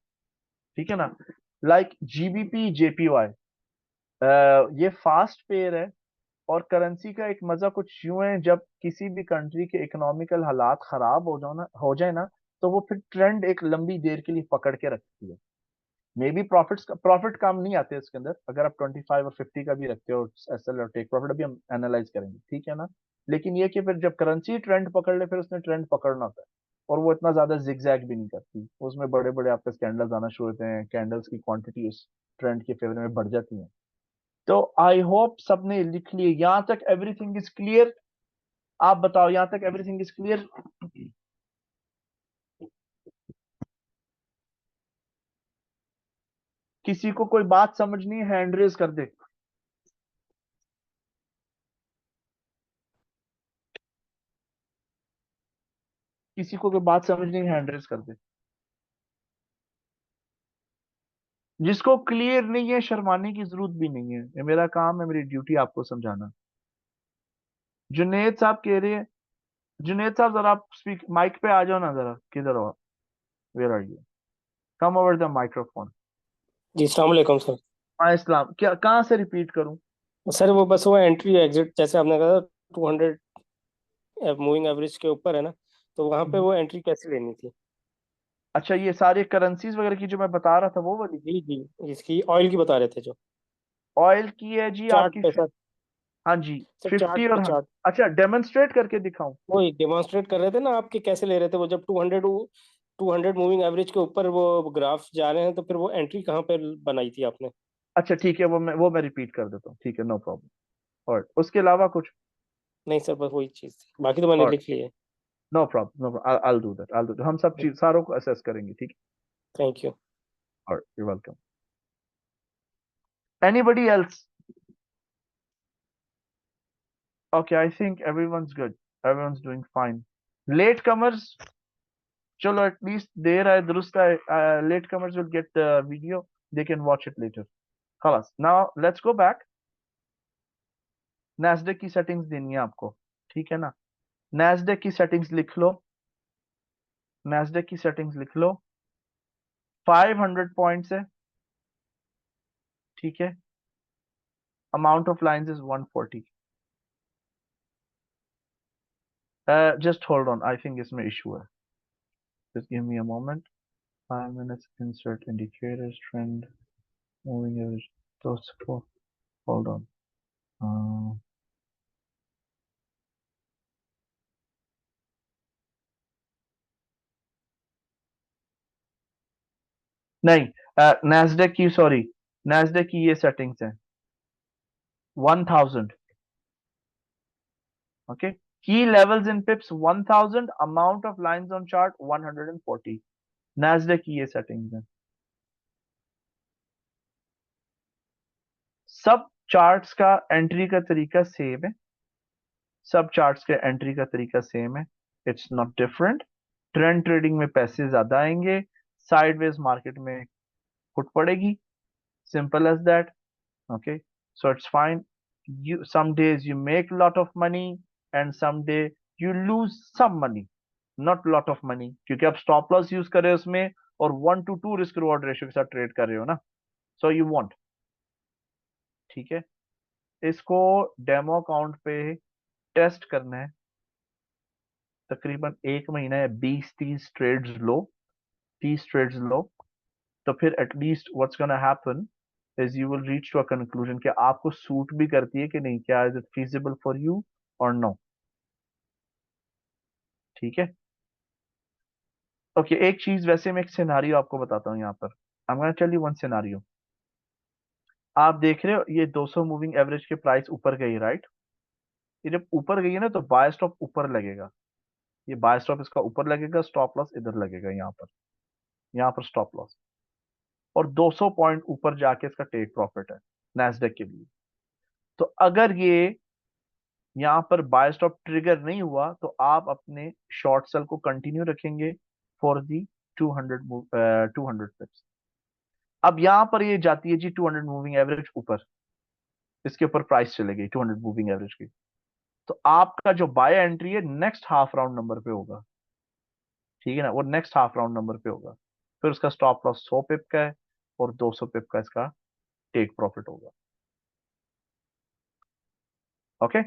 ठीक है ना, लाइक जीबीपी जेपीवाई, ये फास्ट पेयर है। और करेंसी का एक मजा कुछ यूं है, जब किसी भी कंट्री के इकोनॉमिकल हालात खराब हो जाए ना, तो वो फिर ट्रेंड एक लंबी देर के लिए पकड़ के रखती है। मे बी प्रॉफिट काम नहीं आते इसके अंदर, अगर आप 25 और 50 का भी रखते हो एसएल और टेक प्रॉफिट, अभी हम एनालाइज करेंगे, ठीक है ना। लेकिन ये कि फिर जब करेंसी ट्रेंड पकड़ ले, फिर उसने ट्रेंड पकड़ना होता है। और वो इतना ज्यादा जिगजैग भी नहीं करती, उसमें बड़े बड़े आपके कैंडल्स आना शुरू होते हैं, कैंडल्स की क्वांटिटी उस ट्रेंड के फेवर में बढ़ जाती है। तो आई होप सबने लिख लिए, यहाँ तक एवरीथिंग इज क्लियर। आप बताओ, यहाँ तक एवरीथिंग इज क्लियर? किसी को कोई बात समझ नहीं, हैंड रेज कर दे। किसी को कोई बात समझ नहीं, हैंड रेज कर दे। जिसको क्लियर नहीं है, शर्माने की जरूरत भी नहीं है, ये मेरा काम है, मेरी ड्यूटी आपको समझाना। जुनेद साहब कह रहे हैं, जुनेद साहब जरा आप स्पीक माइक पे आ जाओ ना जरा, किधर हो? Where are you? Come over the microphone. जी अस्सलाम वालेकुम सर। हाँ, इस्लाम क्या, कहाँ से रिपीट करूं? सर वो बस वो एंट्री एग्जिट जैसे आपने कहा 200 मूविंग एवरेज के ऊपर है ना, तो वहां पे हम्म। वो एंट्री कैसे लेनी थी? अच्छा, ये सारी करेंसीज वगैरह की जो मैं बता रहा था वो वाली? जी जी, इसकी ऑयल की बता रहे थे जो ऑयल की है जी चार्ट आपकी पे सर। हाँ जी, सर चार्ट 50 पे और चार्ट अच्छा, डेमोन्स्ट्रेट करके दिखाऊं? वो डेमोन्स्ट्रेट कर रहे थे ना आपके कैसे ले रहे थे, वो जब 200 मूविंग एवरेज के ऊपर वो ग्राफ जा रहे हैं तो फिर वो एंट्री कहाँ पे बनाई थी आपने? अच्छा ठीक है, वो मैं रिपीट कर देता हूँ, ठीक है, नो प्रॉब्लम। और उसके अलावा कुछ? नहीं सर, बस वही चीज़ थी, बाकी तो मैंने और लिख लिया है। No problem, no problem, I do that, I do, हम सब चीज सारों को असेस करेंगे, ठीक है। Thank you. और you welcome. Anybody else? Okay, I think everyone's good, everyone's doing fine. Late comers, चलो एटलीस्ट देर आए दुरुस्त आए, late comers will get the video, they can watch it later. खलास, now let's go back. Nasdaq की सेटिंग्स देनी है आपको, ठीक है ना। नैस्डैक की सेटिंग्स लिख लो, नैस्डैक की सेटिंग्स लिख लो। 500 पॉइंट्स है, ठीक है। Amount of lines is 140। Just hold on, I think इसमें इशू है, just give me a moment. 5 minutes, insert indicators, trend, moving average, those four. Hold on. Uh, नहीं, नैस्डैक की, सॉरी, नैस्डैक की ये सेटिंग्स हैं 1000। ओके, की levels in पिप्स 1000, amount of lines on chart 140। Nasdaq की ये सेटिंग्स हैं। सब चार्ट्स का एंट्री का तरीका सेम है, सब चार्ट्स के एंट्री का तरीका सेम है, it's not different. Trend trading में पैसे ज्यादा आएंगे, साइडवेज मार्केट में फुट पड़ेगी, simple as that. Okay, so it's fine. You some days you make a lot of money and some day you lose some money, not lot of money, क्योंकि आप स्टॉप लॉस यूज कर रहे हो उसमें, और 1 to 2 रिस्क रिवॉर्ड रेशियो के साथ ट्रेड कर रहे हो ना, सो यू वांट, ठीक है। इसको डेमो अकाउंट पे टेस्ट करना है, तकरीबन 1 महीना या 20-30 ट्रेड्स लो, 30 ट्रेड्स लो, तो फिर at least what's gonna happen, is you will reach to a conclusion कि आपको सूट भी करती है कि नहीं, क्या is it feasible for you or no. ठीक है. ओके, एक चीज वैसे मैं एक सिनारियो आपको बताता हूँ यहाँ पर. I am gonna tell you one scenario. आप देख रहे हो ये 200 मूविंग एवरेज के प्राइस ऊपर गई, राइट. ये जब ऊपर गई है ना तो बाय स्टॉप ऊपर लगेगा. ये बाय स्टॉप इसका ऊपर लगेगा, स्टॉप लॉस इधर लगेगा, यहाँ पर स्टॉप लॉस. और 200 पॉइंट ऊपर जाके इसका टेक प्रॉफिट है नैस्डैक के लिए. तो अगर ये यहाँ पर बाय स्टॉप ट्रिगर नहीं हुआ तो आप अपने शॉर्ट सेल को कंटिन्यू रखेंगे फॉर दी 200 पिप्स. अब यहाँ पर ये जाती है जी 200 मूविंग एवरेज ऊपर, इसके ऊपर प्राइस चलेगी 200 मूविंग एवरेज की. तो आपका जो बाय एंट्री है नेक्स्ट हाफ राउंड नंबर पे होगा. ठीक है ना, वो नेक्स्ट हाफ राउंड नंबर पे होगा. फिर उसका स्टॉप लॉस 100 पिप का है और 200 पिप का इसका टेक प्रॉफिट होगा. ओके.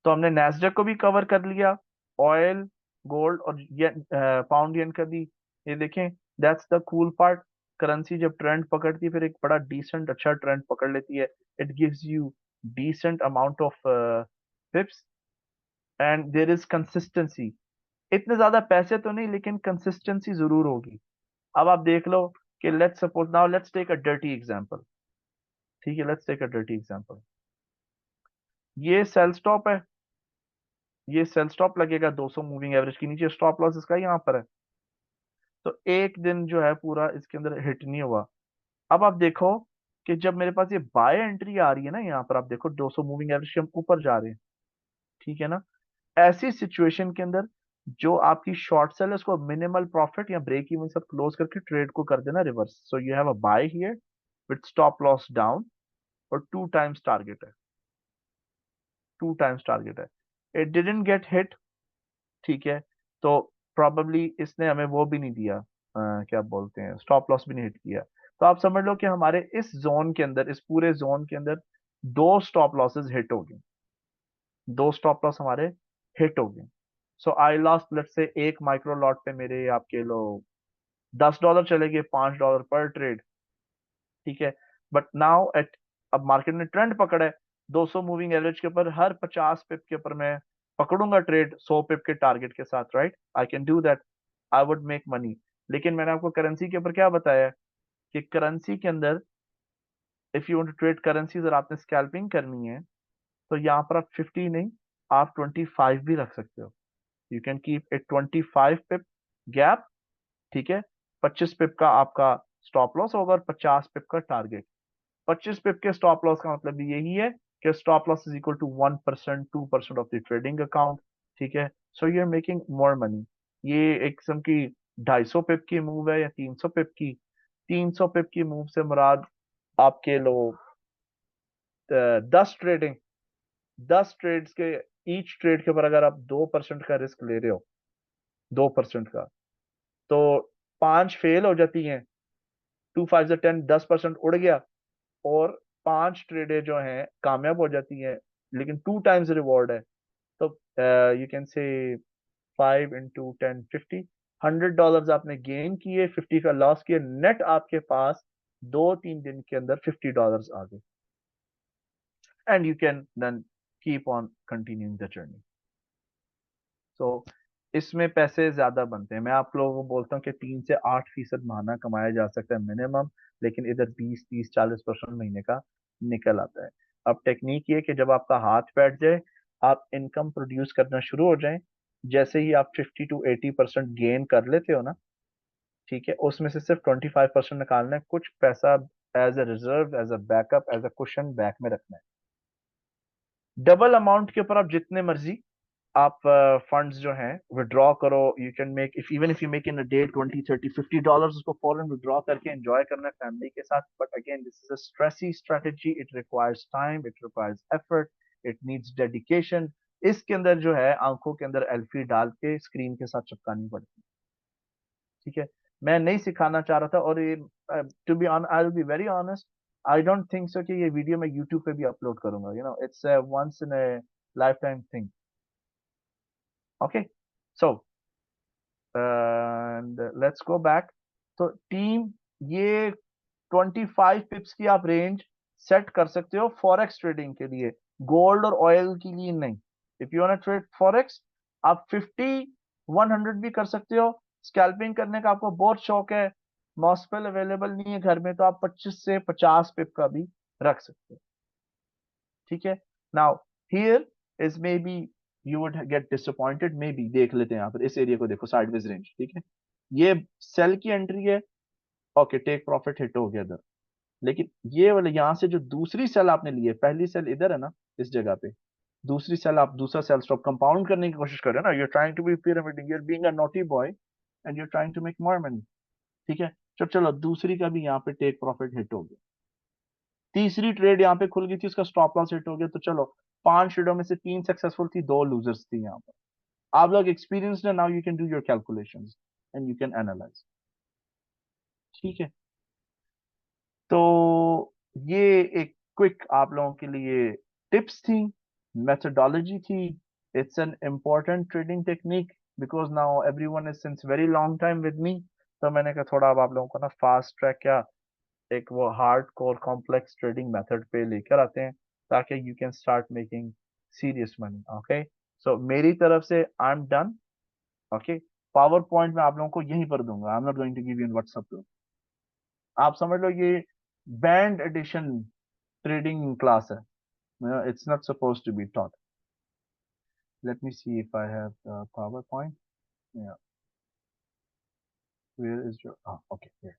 तो हमने नैस्डैक को भी कवर कर लिया, ऑयल, गोल्ड और पाउंड येन का भी. ये देखें, that's the cool part. Currency जब ट्रेंड पकड़ती है फिर एक बड़ा डिसेंट अच्छा ट्रेंड पकड़ लेती है. It gives you decent amount of pips and there is consistency. इतने ज्यादा पैसे तो नहीं लेकिन कंसिस्टेंसी जरूर होगी. अब आप देख लो कि let's suppose now let's take a dirty example. ठीक है, let's take a dirty example. ये सेल स्टॉप है, ये सेल स्टॉप लगेगा 200 मूविंग एवरेज के नीचे, स्टॉप लॉस इसका यहाँ पर है. तो एक दिन जो है पूरा इसके अंदर हिट नहीं हुआ. अब आप देखो कि जब मेरे पास ये बाय एंट्री आ रही है ना, यहाँ पर आप देखो 200 मूविंग एवरेज के हम ऊपर जा रहे हैं. ठीक है ना. ऐसी सिचुएशन के अंदर जो आपकी शॉर्ट सेल है उसको मिनिमल प्रॉफिट या ब्रेक इवन सब क्लोज करके ट्रेड को कर देना reverse. So you have a buy here with stop loss down और 2 टाइम्स टारगेट है, 2 टाइम्स टारगेट है. It didn't get hit. ठीक है. तो प्रॉबली इसने हमें वो भी नहीं दिया, क्या बोलते हैं, स्टॉप लॉस भी नहीं हिट किया. तो आप समझ लो कि हमारे इस जोन के अंदर, इस पूरे जोन के अंदर 2 स्टॉप लॉसेस हिट हो गए, 2 स्टॉप लॉस हमारे हिट हो गए. सो आई लॉस्ट लेट्स से एक माइक्रो लॉट पे मेरे आपके लो $10 चले गए, $5 पर ट्रेड. ठीक है. बट नाउ एट, अब मार्केट ने ट्रेंड पकड़ा है 200 मूविंग एवरेज के ऊपर, हर 50 पिप के ऊपर मैं पकड़ूंगा ट्रेड 100 पिप के टारगेट के साथ, right. I can do that, I would make money. लेकिन मैंने आपको करेंसी के ऊपर क्या बताया कि करेंसी के अंदर if you want to trade currency और आपने स्कैल्पिंग करनी है तो यहाँ पर आप 50 नहीं, आप 25 भी रख सकते हो. You can keep a 25 pip gap. ठीक है. 25 पिप का आपका स्टॉप लॉस होगा और 50 पिप का टारगेट. 25 पिप के स्टॉप लॉस का मतलब भी यही है कि stop loss is equal to 1%, 2% of the trading account. ठीक है. So you are making more money. ये एक किस्म की 250 पिप की मूव है या 300 पिप की. 300 पिप की मूव से मुराद आपके लोग 10 ट्रेडिंग, 10 ट्रेड्स के, ईच ट्रेड के ऊपर अगर आप 2% का रिस्क ले रहे हो, 2% का, तो 5 फेल हो जाती हैं, 2 5 10, 10% उड़ गया. और 5 ट्रेडें जो हैं कामयाब हो जाती हैं, लेकिन 2 टाइम्स रिवॉर्ड है. तो यू कैन से 5 into 10 50, $100 आपने गेन किए, 50 का लॉस किए, नेट आपके पास 2-3 दिन के अंदर $50 आ गए. And you can then keep on continuing the journey. So इसमें पैसे ज्यादा बनते हैं. मैं आप लोगों को बोलता हूँ कि 3 से 8% माहाना कमाया जा सकता है मिनिमम, लेकिन इधर 20-30-40% महीने का निकल आता है. अब टेक्निक ये कि जब आपका हाथ बैठ जाए, आप इनकम प्रोड्यूस करना शुरू हो जाए, जैसे ही आप 50 to 80% गेन कर लेते हो ना, ठीक है, उसमें से सिर्फ 25% निकालना है, कुछ पैसा as a reserve, as a backup, as a cushion back में रखना है. डबल अमाउंट के ऊपर आप जितने मर्जी आप फंड्स जो हैं विड्रॉ करो. You can make, if even if you make in a day 20 30 50 dollars, उसको फौरन विड्रॉ करके एंजॉय करना है फैमिली के साथ. But again this is a Strachey strategy. It requires time, it requires effort, it needs dedication. इसके अंदर जो है आंखों के अंदर एल्फी डाल के स्क्रीन के साथ चिपकानी पड़ती है. ठीक है. मैं नहीं सिखाना चाह रहा था. और ये to be on, I will be very honest, I don't think so कि ये वीडियो मैं यूट्यूब पे भी अपलोड करूंगा. You know, it's once in a lifetime thing. Okay. So and let's go back. तो टीम, ये 25 पिप्स की आप रेंज सेट कर सकते हो फॉरेक्स ट्रेडिंग के लिए, गोल्ड और ऑयल के लिए नहीं। If you want to trade forex, आप 50 100 भी कर सकते हो। स्कैल्पिंग करने का आपको बहुत शौक है, मॉस्पेल अवेलेबल नहीं है घर में, तो आप 25 से 50 पिप का भी रख सकते हो। ठीक है, now here is may be you would get disappointed, may be देख लेते हैं यहाँ पर इस एरिया को, देखो साइडवेज रेंज, ठीक है, ये सेल की एंट्री है, ओके टेक प्रॉफिट हिट हो गया इधर। लेकिन ये वाले यहाँ से जो दूसरी सेल आपने ली है, पहली सेल इधर है ना इस जगह पे, दूसरी सेल आप दूसरा सेल स्टॉप कंपाउंड करने की कोशिश कर रहे हो ना, you are trying to be pyramiding, you are being a naughty boy and you are trying to make more money. ठीक है, चलो चलो दूसरी का भी यहाँ पे टेक प्रॉफिट हिट हो गया, तीसरी ट्रेड यहाँ पे खुल गई थी, उसका स्टॉप लॉस हिट हो गया, तो चलो 5 ट्रेडों में से 3 सक्सेसफुल थी, 2 लूजर्स थी यहाँ पर। आप लोग एक्सपीरियंस्ड है, now you can do your calculations and you can analyse. ठीक है, तो ये एक क्विक आप लोगों के लिए टिप्स थी, मेथोडोलॉजी थी। It's an important trading technique because now everyone is since very long time with me, तो मैंने कहा थोड़ा अब आप लोगों को ना फास्ट ट्रैक क्या एक वो hard core complex trading method पे लेकर आते हैं, ताकि you can start making serious money. Okay, so मेरी तरफ से I am done. Okay, power point में आप लोगों को यहीं पर दूंगा, I am not going to give you in WhatsApp. आप समझ लो ये बैंड एडिशन ट्रेडिंग क्लास है, it's not suppose to be taught. Let me see if I have power point, where is your, okay,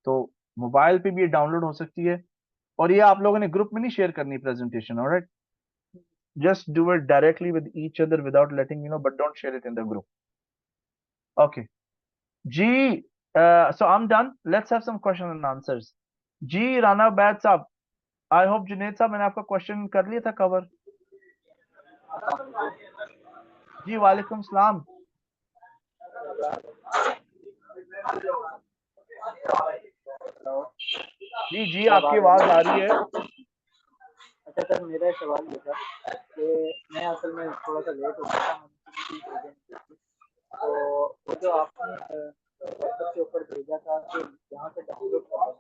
तो मोबाइल पे भी ये डाउनलोड हो सकती है, और ये आप लोगों ने ग्रुप में नहीं शेयर करनी presentation, alright, just do it directly with each other without letting me know, but don't share it in the group. Okay, G, so I'm done, let's have some question and answers. G Rana Baid साहब, I hope जुनेद साहब मैंने आपका क्वेश्चन कर लिया था कवर। जी वालेकुम सलाम। जी जी आपकी आवाज आ रही है। अच्छा सर, मेरा एक सवाल ये था कि मैं असल में थोड़ा सा लेट हो गया था, तो वो जो आपने व्हाट्सएप के ऊपर भेजा था कि यहाँ से डाउनलोड कर लो,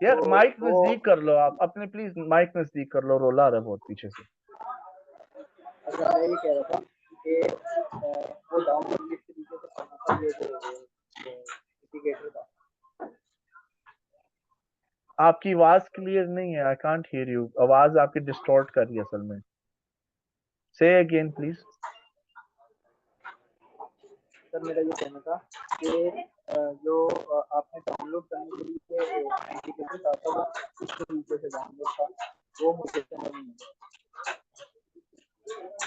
यार तो माइक वो नजदीक कर लो, आप अपने प्लीज माइक नजदीक कर लो, रोला आ रहा है बहुत पीछे से। अच्छा मैं ये कह रहा था कि वो डाउनलोड किस तरीके से करना था, ये जो इंडिकेटर था। आपकी आवाज क्लियर नहीं है, आई कांट हियर यू, आवाज आपकी डिस्टॉर्ट कर रही है असल में। से अगेन प्लीज। सर मेरा ये कहना था कि जो आपने डाउनलोड करने के लिए इंडिकेटर था वो किस तरीके से डाउनलोड था, वो मुझे समझ नहीं आया।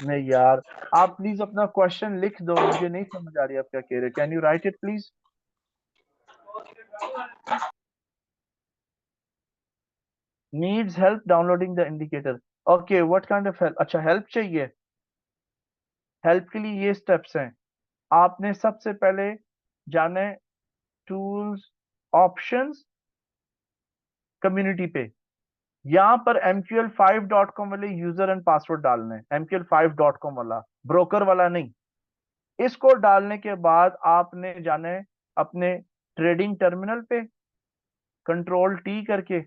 नहीं यार, आप प्लीज अपना क्वेश्चन लिख दो, मुझे नहीं समझ आ रही आप क्या कह रहे हो, can you right it please. Needs help downloading the indicator, okay what kind of help, अच्छा हेल्प चाहिए। हेल्प के लिए ये स्टेप्स हैं, आपने सबसे पहले जाना है टूल्स, ऑप्शंस, कम्युनिटी पे, यहाँ पर mql5.com वाले यूजर एंड पासवर्ड डालना है, mql5.com वाला, ब्रोकर वाला नहीं। इसको डालने के बाद आपने जाना है अपने ट्रेडिंग टर्मिनल पे, कंट्रोल टी करके,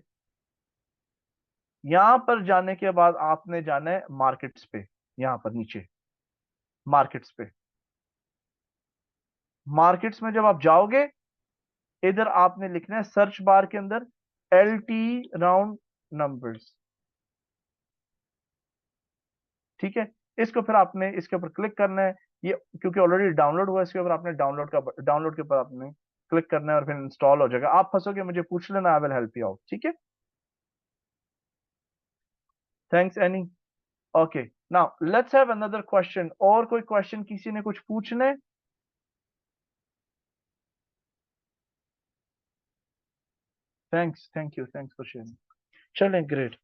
यहां पर जाने के बाद आपने जाना है मार्केट्स पे, यहां पर नीचे मार्केट्स पे। मार्केट्स में जब आप जाओगे, इधर आपने लिखना है सर्च बार के अंदर एल टी राउंड नंबर्स। ठीक है, इसको फिर आपने इसके ऊपर क्लिक करना है, ये क्योंकि ऑलरेडी डाउनलोड हुआ है, इसके ऊपर आपने डाउनलोड के ऊपर आपने क्लिक करना है और फिर इंस्टॉल हो जाएगा। आप फंसोगे मुझे पूछ लेना, I will help you out. ठीक है, thanks Annie. Okay, now let's have another question, और कोई क्वेश्चन किसी ने कुछ पूछना है? Thanks, thank you, thanks for sharing. चलें, great.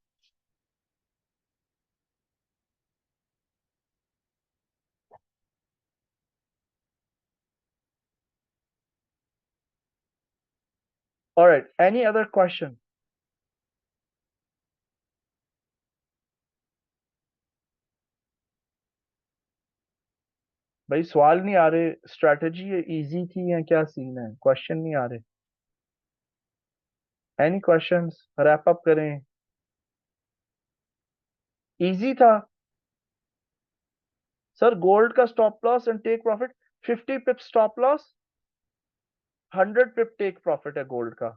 Alright, any other question? भाई सवाल नहीं आ रहे, स्ट्रेटजी इजी थी या क्या सीन है, क्वेश्चन नहीं आ रहे। Any questions? रैप अप करें। इजी था सर। गोल्ड का stop loss and take profit 50 pip stop loss, 100 pip take profit है गोल्ड का।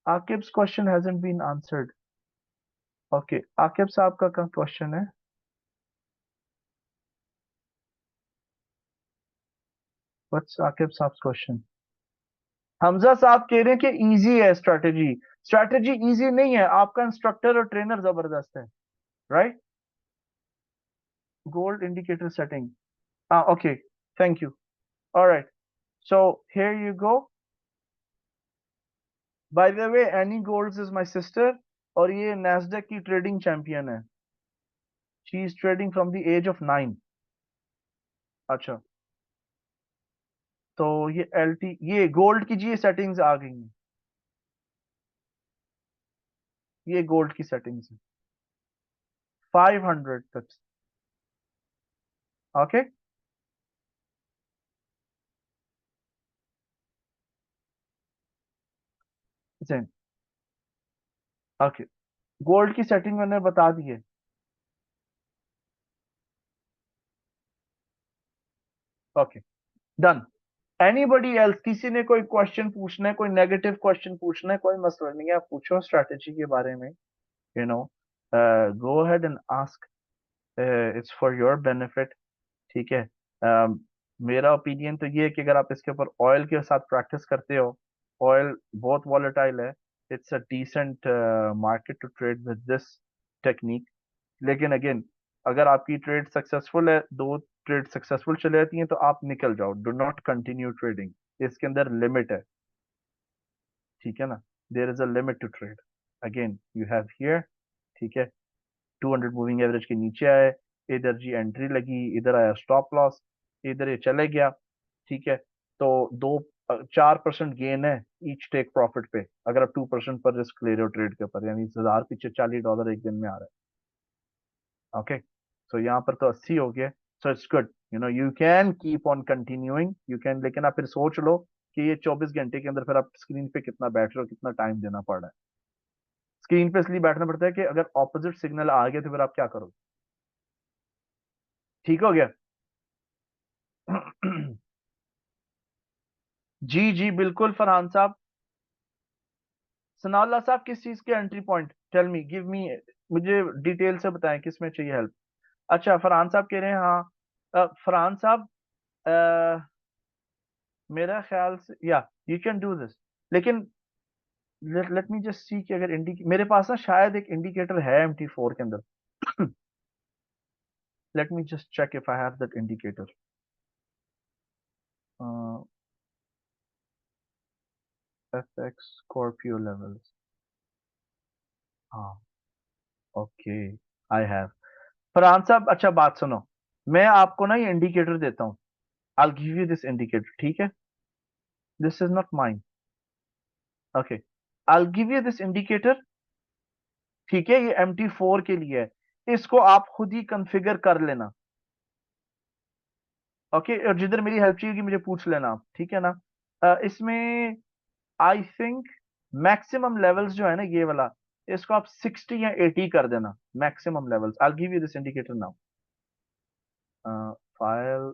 Aqib's question hasn't been answered. Okay, Aqib साहब का क्वेश्चन है। व्हाट्स आकिब साहब क्वेश्चन? हमजा साहब कह रहे हैं कि इजी है स्ट्रेटेजी। स्ट्रेटेजी इजी नहीं है, आपका इंस्ट्रक्टर और ट्रेनर जबरदस्त है, right? Gold indicator setting, okay, thank you. Alright, so here you go. By the way, Annie Golds is my sister, और ये नैस्डैक की ट्रेडिंग चैंपियन है। She is trading from the age of 9। अच्छा, तो ये एलटी, ये गोल्ड की जी सेटिंग्स आ गई हैं। ये गोल्ड की सेटिंग्स है, 500 पिप्स। ओके, ओके, गोल्ड की सेटिंग मैंने बता दी है। Okay, done. Anybody else? किसी ने कोई क्वेश्चन पूछना है, कोई नेगेटिव क्वेश्चन पूछना है? कोई मसला नहीं है, आप पूछो स्ट्रैटेजी के बारे में। You know, go ahead and ask, it's for your benefit. ठीक है। मेरा ओपिनियन तो ये है कि अगर आप इसके ऊपर ऑयल के साथ प्रैक्टिस करते हो, ऑयल बहुत वॉलेटाइल है, it's a decent market to trade with this technique. लेकिन अगेन, अगर आपकी ट्रेड सक्सेसफुल है, दो ट्रेड सक्सेसफुल चले जाती हैं, तो आप निकल जाओ, डू नॉट कंटिन्यू ट्रेडिंग। इसके अंदर लिमिट है, ठीक है ना? There is a limit to trade. Again you have here, ठीक है, 200 मूविंग एवरेज के नीचे आए, इधर जी एंट्री लगी, इधर आया स्टॉप लॉस, इधर ये चले गया, ठीक है। तो 4% गेन है ईच टेक प्रॉफिट पे, अगर आप 2% पर रिस्क ले रहे हो ट्रेड के ऊपर, यानी 1000 पीछे $40 एक दिन में आ रहा है। ओके, सो यहाँ पर तो 80 हो गया। So it's good, you know, you can keep on continuing, you can. लेकिन आप फिर सोच लो कि ये 24 घंटे के अंदर फिर आप स्क्रीन पे कितना बैठ रहे हो, कितना टाइम देना पड़ रहा है। स्क्रीन पे इसलिए बैठना पड़ता है कि अगर ऑपोजिट सिग्नल आ गया तो फिर आप क्या करोगे? ठीक हो गया? जी जी बिल्कुल फरहान साहब। सनाउल्लाह साहब, किस चीज के entry point? Tell me, give me, मुझे डिटेल से बताएं किस में चाहिए हेल्प। अच्छा, फरहान साहब कह रहे हैं, हाँ। फरहान साहब, अ, मेरा ख्याल से या यू कैन डू दिस, लेकिन लेट मी जस्ट सी कि अगर मेरे पास ना शायद एक इंडिकेटर है MT4 के अंदर। Let me just check if I have that indicator. FX Scorpio levels, हाँ, ओके, आई हैव। फरहान साहब, अच्छा बात सुनो, मैं आपको ना ये इंडिकेटर देता हूँ। I'll give you this indicator, ठीक है? This is not mine. Okay. I'll give you this indicator, ठीक है? ये MT4 के लिए है, इसको आप खुद ही कॉन्फ़िगर कर लेना। ओके, और जिधर मेरी हेल्प चाहिए मुझे पूछ लेना आप, ठीक है ना? इसमें आई थिंक मैक्सिमम लेवल्स जो है ना, ये वाला, इसको आप 60 या 80 कर देना, maximum levels. I'll give you this indicator now. File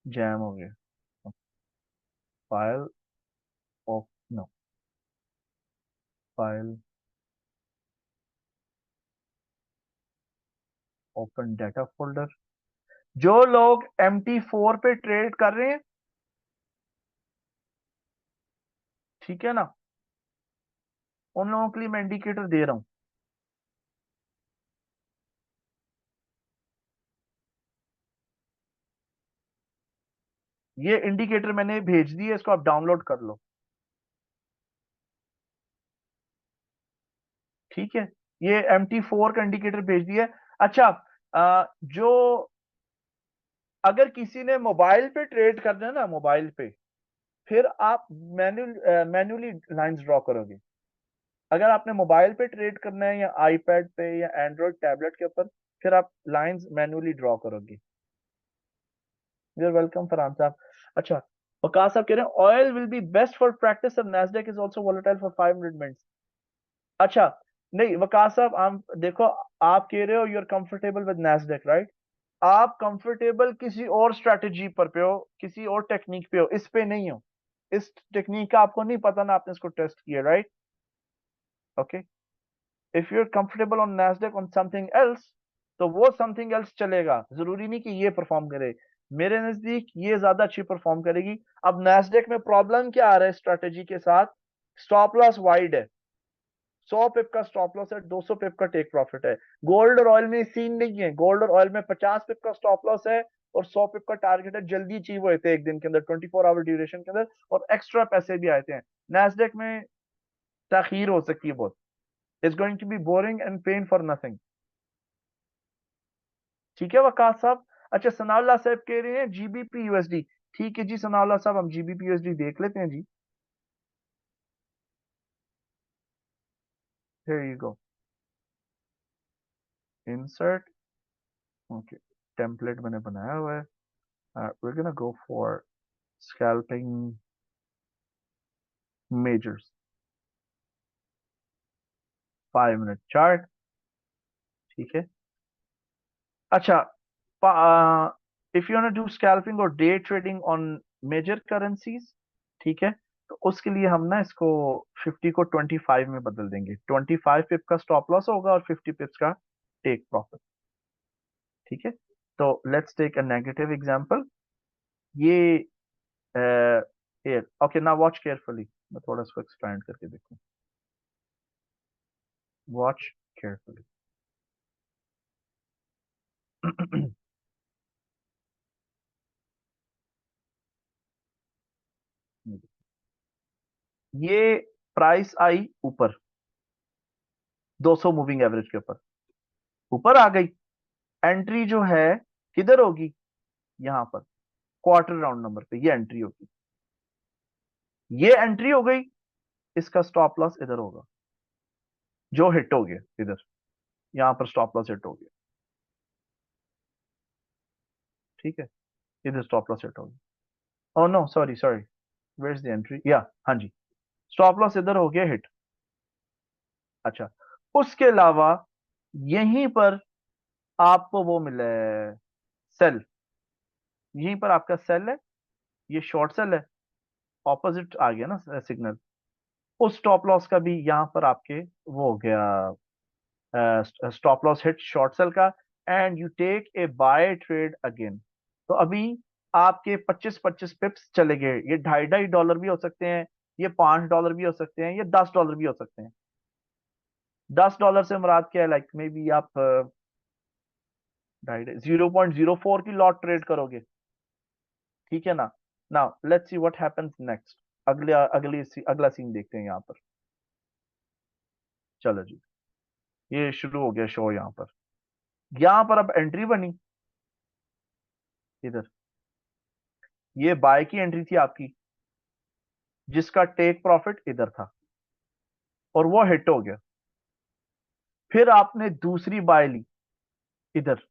jam हो गया। File no, file open data folder. जो लोग MT4 पे ट्रेड कर रहे हैं, ठीक है ना, उन लोगों के लिए मैं इंडिकेटर दे रहा हूं। ये इंडिकेटर मैंने भेज दिया, इसको आप डाउनलोड कर लो, ठीक है? ये MT4 का इंडिकेटर भेज दिया है। अच्छा, जो अगर किसी ने मोबाइल पे ट्रेड करना है ना, मोबाइल पे, फिर आप मैन्युअली लाइंस ड्रॉ करोगे। अगर आपने मोबाइल पे ट्रेड करना है या आईपैड पे या एंड्रॉइड टैबलेट के ऊपर, फिर आप लाइंस मैन्युअली ड्रॉ करोगे। You're welcome, फरहान साहब। अच्छा, वकास साहब कह रहे हैं oil will be best for practice और Nasdaq is also volatile for 500 minutes. अच्छा, नहीं वकास साहब, आप देखो, आप कह रहे हो you are comfortable with Nasdaq, right? आप कंफर्टेबल किसी और स्ट्रेटजी पर पे हो, किसी और टेक्निक पे हो, इस पे नहीं हो। इस टेक्निक का आपको नहीं पता ना, आपने इसको टेस्ट किया, right? Okay, if you are comfortable on Nasdaq on something else, तो वो समथिंग एल्स चलेगा, जरूरी नहीं कि ये परफॉर्म करे। मेरे नजदीक ये ज्यादा अच्छी परफॉर्म करेगी। अब नैस्डैक में प्रॉब्लम क्या आ रहा है स्ट्रेटजी के साथ? स्टॉप लॉस वाइड है, 100 पिप का स्टॉप लॉस है, 200 पिप का टेक प्रॉफिट है। गोल्ड और ऑयल में सीन नहीं है। गोल्ड और ऑयल में 50 पिप का स्टॉप लॉस है और 100 पिप का टारगेट है। जल्दी अचीव हुए थे एक दिन के अंदर, 24 आवर ड्यूरेशन के अंदर, और एक्स्ट्रा पैसे भी आए थे। नैस्डैक में ताखीर हो सकती है बहुत। It's going to be boring and pain for nothing. ठीक है वकास साहब। अच्छा, सनाउल्लाह साहब कह रहे हैं जीबीपी यूएसडी। ठीक है जी सनाउल्लाह साहब, हम जीबीपी यूएसडी देख लेते हैं जी। Here you go, insert, okay, template मैंने बनाया हुआ है। we're gonna go for scalping majors, 5 minute chart। ठीक है। अच्छा, if you want to do scalping और day trading on major currencies, ठीक है, तो उसके लिए हम ना इसको 50 को 25 में बदल देंगे। 25 पिप का स्टॉप लॉस होगा और 50 पिप्स का टेक प्रॉफिट। ठीक है, तो let's take a negative example. ये ओके, नाउ वॉच केयरफुली। मैं थोड़ा इसको एक्सपैंड करके देखूं। Watch carefully. ये प्राइस आई ऊपर 200 मूविंग एवरेज के ऊपर, ऊपर आ गई। एंट्री जो है किधर होगी? यहां पर क्वार्टर राउंड नंबर पे ये एंट्री होगी। ये एंट्री हो गई, इसका स्टॉप लॉस इधर होगा जो हिट हो गया इधर। यहां पर स्टॉप लॉस हिट हो गया। ठीक है, इधर स्टॉप लॉस हिट हो गया। Oh no, sorry sorry, where is the entry? या हाँ जी, स्टॉप लॉस इधर हो गया हिट। अच्छा, उसके अलावा यहीं पर आपको वो मिला है सेल। यहीं पर आपका सेल है, ये शॉर्ट सेल है, ऑपोजिट आ गया ना सिग्नल। उस स्टॉप लॉस का भी यहाँ पर आपके वो हो गया, stop loss hit short sell का, and you take a buy trade again. तो अभी आपके 25-25 पिप्स चले गए। ये $2.5 भी हो सकते हैं, ये $5 भी हो सकते हैं, ये $10 भी हो सकते हैं। $10 से मुराद क्या है? लाइक मे बी आप 0.04 की लॉट ट्रेड करोगे। ठीक है ना? Now let's see what happens next. अगला सीन देखते हैं यहाँ पर। चलो जी, ये शुरू हो गया शो। यहाँ पर अब एंट्री बनी इधर। ये बाय की एंट्री थी आपकी, जिसका टेक प्रॉफिट इधर था और वो हिट हो गया। फिर आपने दूसरी बाय ली इधर,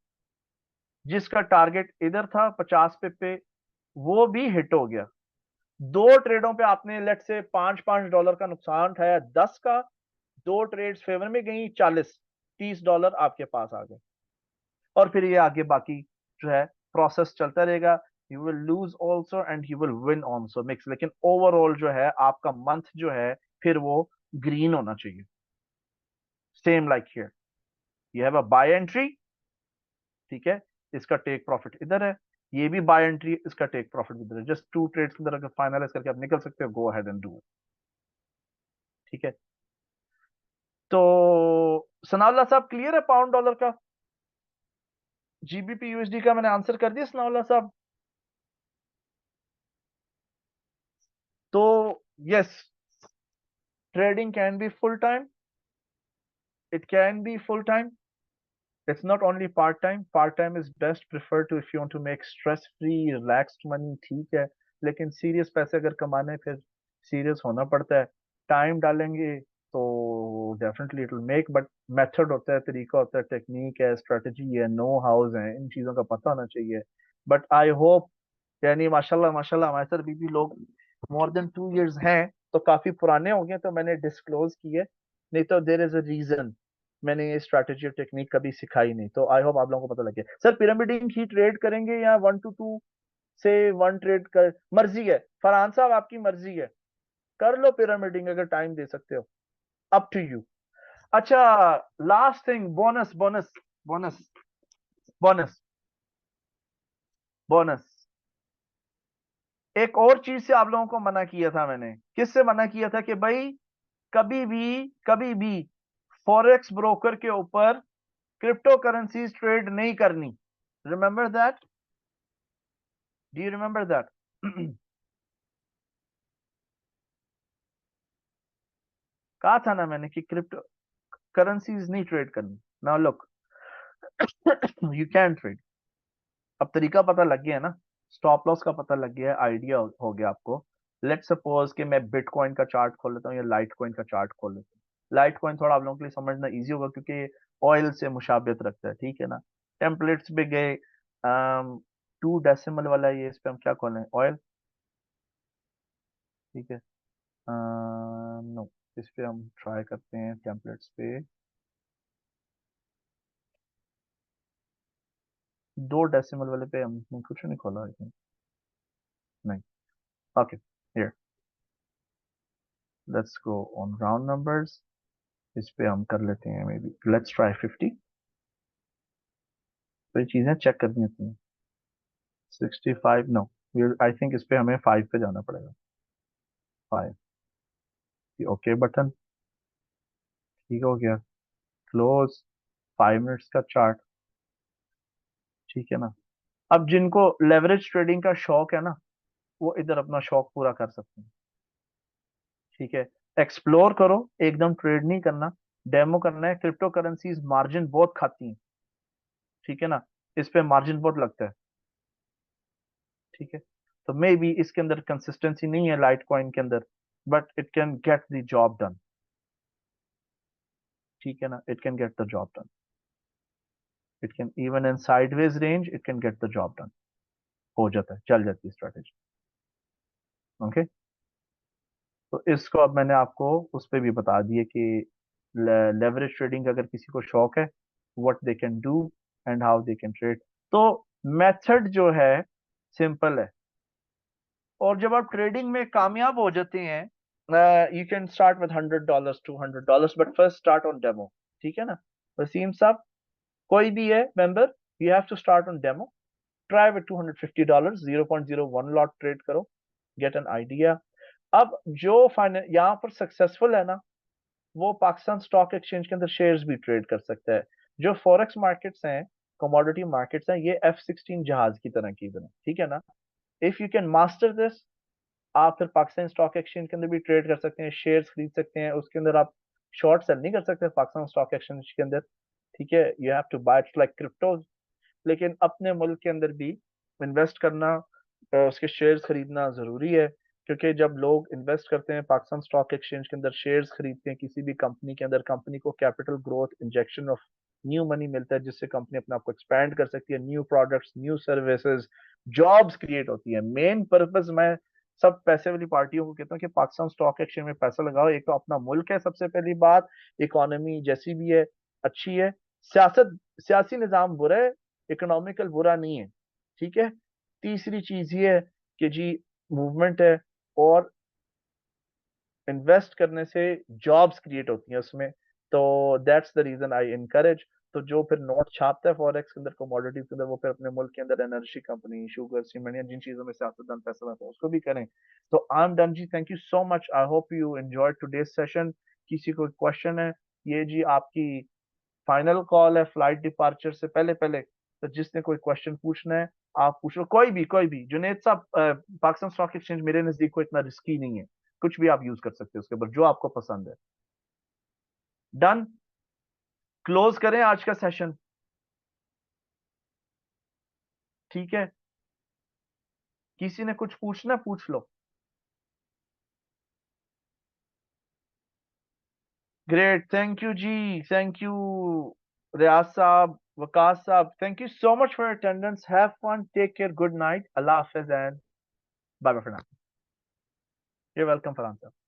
जिसका टारगेट इधर था 50 पे, वो भी हिट हो गया। दो ट्रेडों पे आपने लेट से $5 का नुकसान उठाया, 10 का। दो ट्रेड्स फेवर में गई, 40-30 आपके पास आ गए। और फिर ये आगे बाकी जो है प्रोसेस चलता रहेगा। You will lose also and you will win also mix, लेकिन ओवरऑल जो है आपका मंथ जो है फिर वो ग्रीन होना चाहिए। Same like here, you have a buy entry. ठीक है, इसका टेक प्रॉफिट इधर है। ये भी बाय एंट्री, इसका टेक प्रॉफिट इधर है। जस्ट टू ट्रेड्स के अंदर अगर फाइनलाइज करके आप निकल सकते हो, go ahead and do it. ठीक है, तो सनाउल्लाह साहब क्लियर है पाउंड डॉलर का? जीबीपी यूएसडी का मैंने आंसर कर दिया सनाउल्लाह साहब? तो yes, trading can be full time, it can be full time, it's not only part time. Part time is best preferred to if you want to make stress free relaxed money, ठीक है। लेकिन सीरियस पैसे अगर कमाने, फिर सीरियस होना पड़ता है। टाइम डालेंगे तो definitely it will make, but method होता है, तरीका होता है, टेक्निक है, स्ट्रेटजी है, नो हाउस है, इन चीजों का पता होना चाहिए। बट आई होप, यानी माशाल्लाह माशाल्लाह हमारे साथ भी लोग मोर देन 2 इयर्स हैं, तो काफी पुराने हो गए, तो मैंने डिस्क्लोज किए, नहीं तो देर इज अ रीजन मैंने ये स्ट्रैटेजी और टेक्निक कभी सिखाई नहीं। तो आई होप आप लोगों को पता लग गया। सर पिरामिडिंग ही ट्रेड करेंगे या 1 to 2 से 1 ट्रेड कर, मर्जी है फरहान साहब, आपकी मर्जी है, कर लो पिरामिडिंग अगर टाइम दे सकते हो, अप टू यू। अच्छा, last thing, bonus bonus bonus bonus bonus, एक और चीज से आप लोगों को मना किया था मैंने। किससे मना किया था? कि भाई कभी भी फॉरेक्स ब्रोकर के ऊपर क्रिप्टो करेंसीज ट्रेड नहीं करनी। Remember that? Do you remember that? कहा था ना मैंने कि क्रिप्टो करेंसीज नहीं ट्रेड करनी। Now look, you can trade. अब तरीका पता लग गया है ना, स्टॉप लॉस का पता लग गया है, आइडिया हो गया आपको। लेट सपोज कि मैं बिटकॉइन का चार्ट खोल लेता हूँ या लाइट कॉइन का चार्ट खोल लेता हूँ। लाइट कॉइन थोड़ा आप लोगों के लिए समझना इजी होगा क्योंकि ऑयल से मुशाबियत रखता है, ठीक है ना। टेम्पलेट्स पे गए, 2 डेसिमल वाला ये, इस पे हम क्या खोलें? ऑयल, ठीक है। नो, इस पे हम ट्राई करते हैं टेम्पलेट्स पे। 2 डेसिमल वाले पे हम कुछ नहीं खोला, आई थिंक। नहीं, okay, here let's go on round numbers. इस पे हम कर लेते हैं, मे बी लेट्स ट्राई 50। तो ये चीजें चेक करनी होती हैं। 65, नो, आई थिंक इस पे हमें 5 पे जाना पड़ेगा। 5, ओके बटन, ठीक हो गया। क्लोज, 5 मिनट्स का चार्ट, ठीक है ना। अब जिनको लेवरेज ट्रेडिंग का शौक है ना, वो इधर अपना शौक पूरा कर सकते हैं, ठीक है। एक्सप्लोर करो, एकदम ट्रेड नहीं करना, डेमो करना है। क्रिप्टो करेंसीज मार्जिन बहुत खाती हैं, ठीक है ना, इस पे मार्जिन बहुत लगता है, ठीक है। तो मे बी इसके अंदर कंसिस्टेंसी नहीं है लाइट कॉइन के अंदर, but it can get the job done, ठीक है ना, it can get the job done. It can even in sideways range it can get the job done, हो जाता है, चल जाती है स्ट्रेटेजी, ओके। तो इसको अब मैंने आपको उस पर भी बता दिए कि लेवरेज ट्रेडिंग अगर किसी को शौक है, what they can do and how they can trade. तो मेथड जो है सिंपल है, और जब आप ट्रेडिंग में कामयाब हो जाते हैं, you can start with $100, $200, but first start on demo, ठीक है ना। वसीम साहब, कोई भी है member, you have to start on demo, try with $250, 0.01 lot trade करो, गेट एन आइडिया। अब जो फाइनल यहाँ पर सक्सेसफुल है ना, वो पाकिस्तान स्टॉक एक्सचेंज के अंदर शेयर्स भी ट्रेड कर सकता है। जो फॉरेक्स मार्केट्स हैं, कमोडिटी मार्केट्स हैं, ये F-16 जहाज की तरह की तरह, ठीक है ना। If you can master this, आप फिर पाकिस्तान स्टॉक एक्सचेंज के अंदर भी ट्रेड कर सकते हैं, शेयर्स खरीद सकते हैं। उसके अंदर आप शॉर्ट सेल नहीं कर सकते पाकिस्तान स्टॉक एक्सचेंज के अंदर, ठीक है। You have to buy it like cryptos. लेकिन अपने मुल्क के अंदर भी इन्वेस्ट करना, उसके शेयर्स खरीदना जरूरी है, क्योंकि जब लोग इन्वेस्ट करते हैं पाकिस्तान स्टॉक एक्सचेंज के अंदर, शेयर्स खरीदते हैं किसी भी कंपनी के अंदर, कंपनी को capital growth, injection of new money मिलता है, जिससे कंपनी अपने आप को एक्सपैंड कर सकती है, new products, new services, jobs create होती है। मेन पर्पस मैं सब पैसे वाली पार्टियों को कहता हूँ कि पाकिस्तान स्टॉक एक्सचेंज में पैसा लगाओ। एक तो अपना मुल्क है, सबसे पहली बात, इकोनॉमी जैसी भी है अच्छी है, सियासत, सियासी निज़ाम बुरा है, इकोनॉमिकल बुरा नहीं है, ठीक है। तीसरी चीज ये है कि जी मूवमेंट है, और इन्वेस्ट करने से जॉब्स क्रिएट होती हैं उसमें। तो that's the reason I encourage. तो जो फिर नोट छापता है फॉरेक्स के अंदर, कमोडिटीज के अंदर, वो फिर अपने मुल्क के अंदर एनर्जी कंपनी, शुगर, सीमेंट, या जिन चीजों में सियासतदान पैसा लगाता है उसको भी करें। तो आई एम डन जी, thank you so much, I hope you enjoy today's session. किसी को क्वेश्चन है? ये जी आपकी फाइनल कॉल है फ्लाइट डिपार्चर से पहले पहले, तो जिसने कोई क्वेश्चन पूछना है आप पूछ लो, कोई भी। जुनेद साहब, पाकिस्तान स्टॉक एक्सचेंज मेरे नजदीक को इतना रिस्की नहीं है, कुछ भी आप यूज कर सकते हो उसके ऊपर, जो आपको पसंद है। डन, क्लोज करें आज का सेशन, ठीक है। किसी ने कुछ पूछना, पूछ लो। Great. Thank you, G. Thank you, Riaz Saab, Waqas Saab. Thank you so much for your attendance. Have fun. Take care. Good night. Allah Hafiz and bye bye for now. You're welcome, Farhan Saab.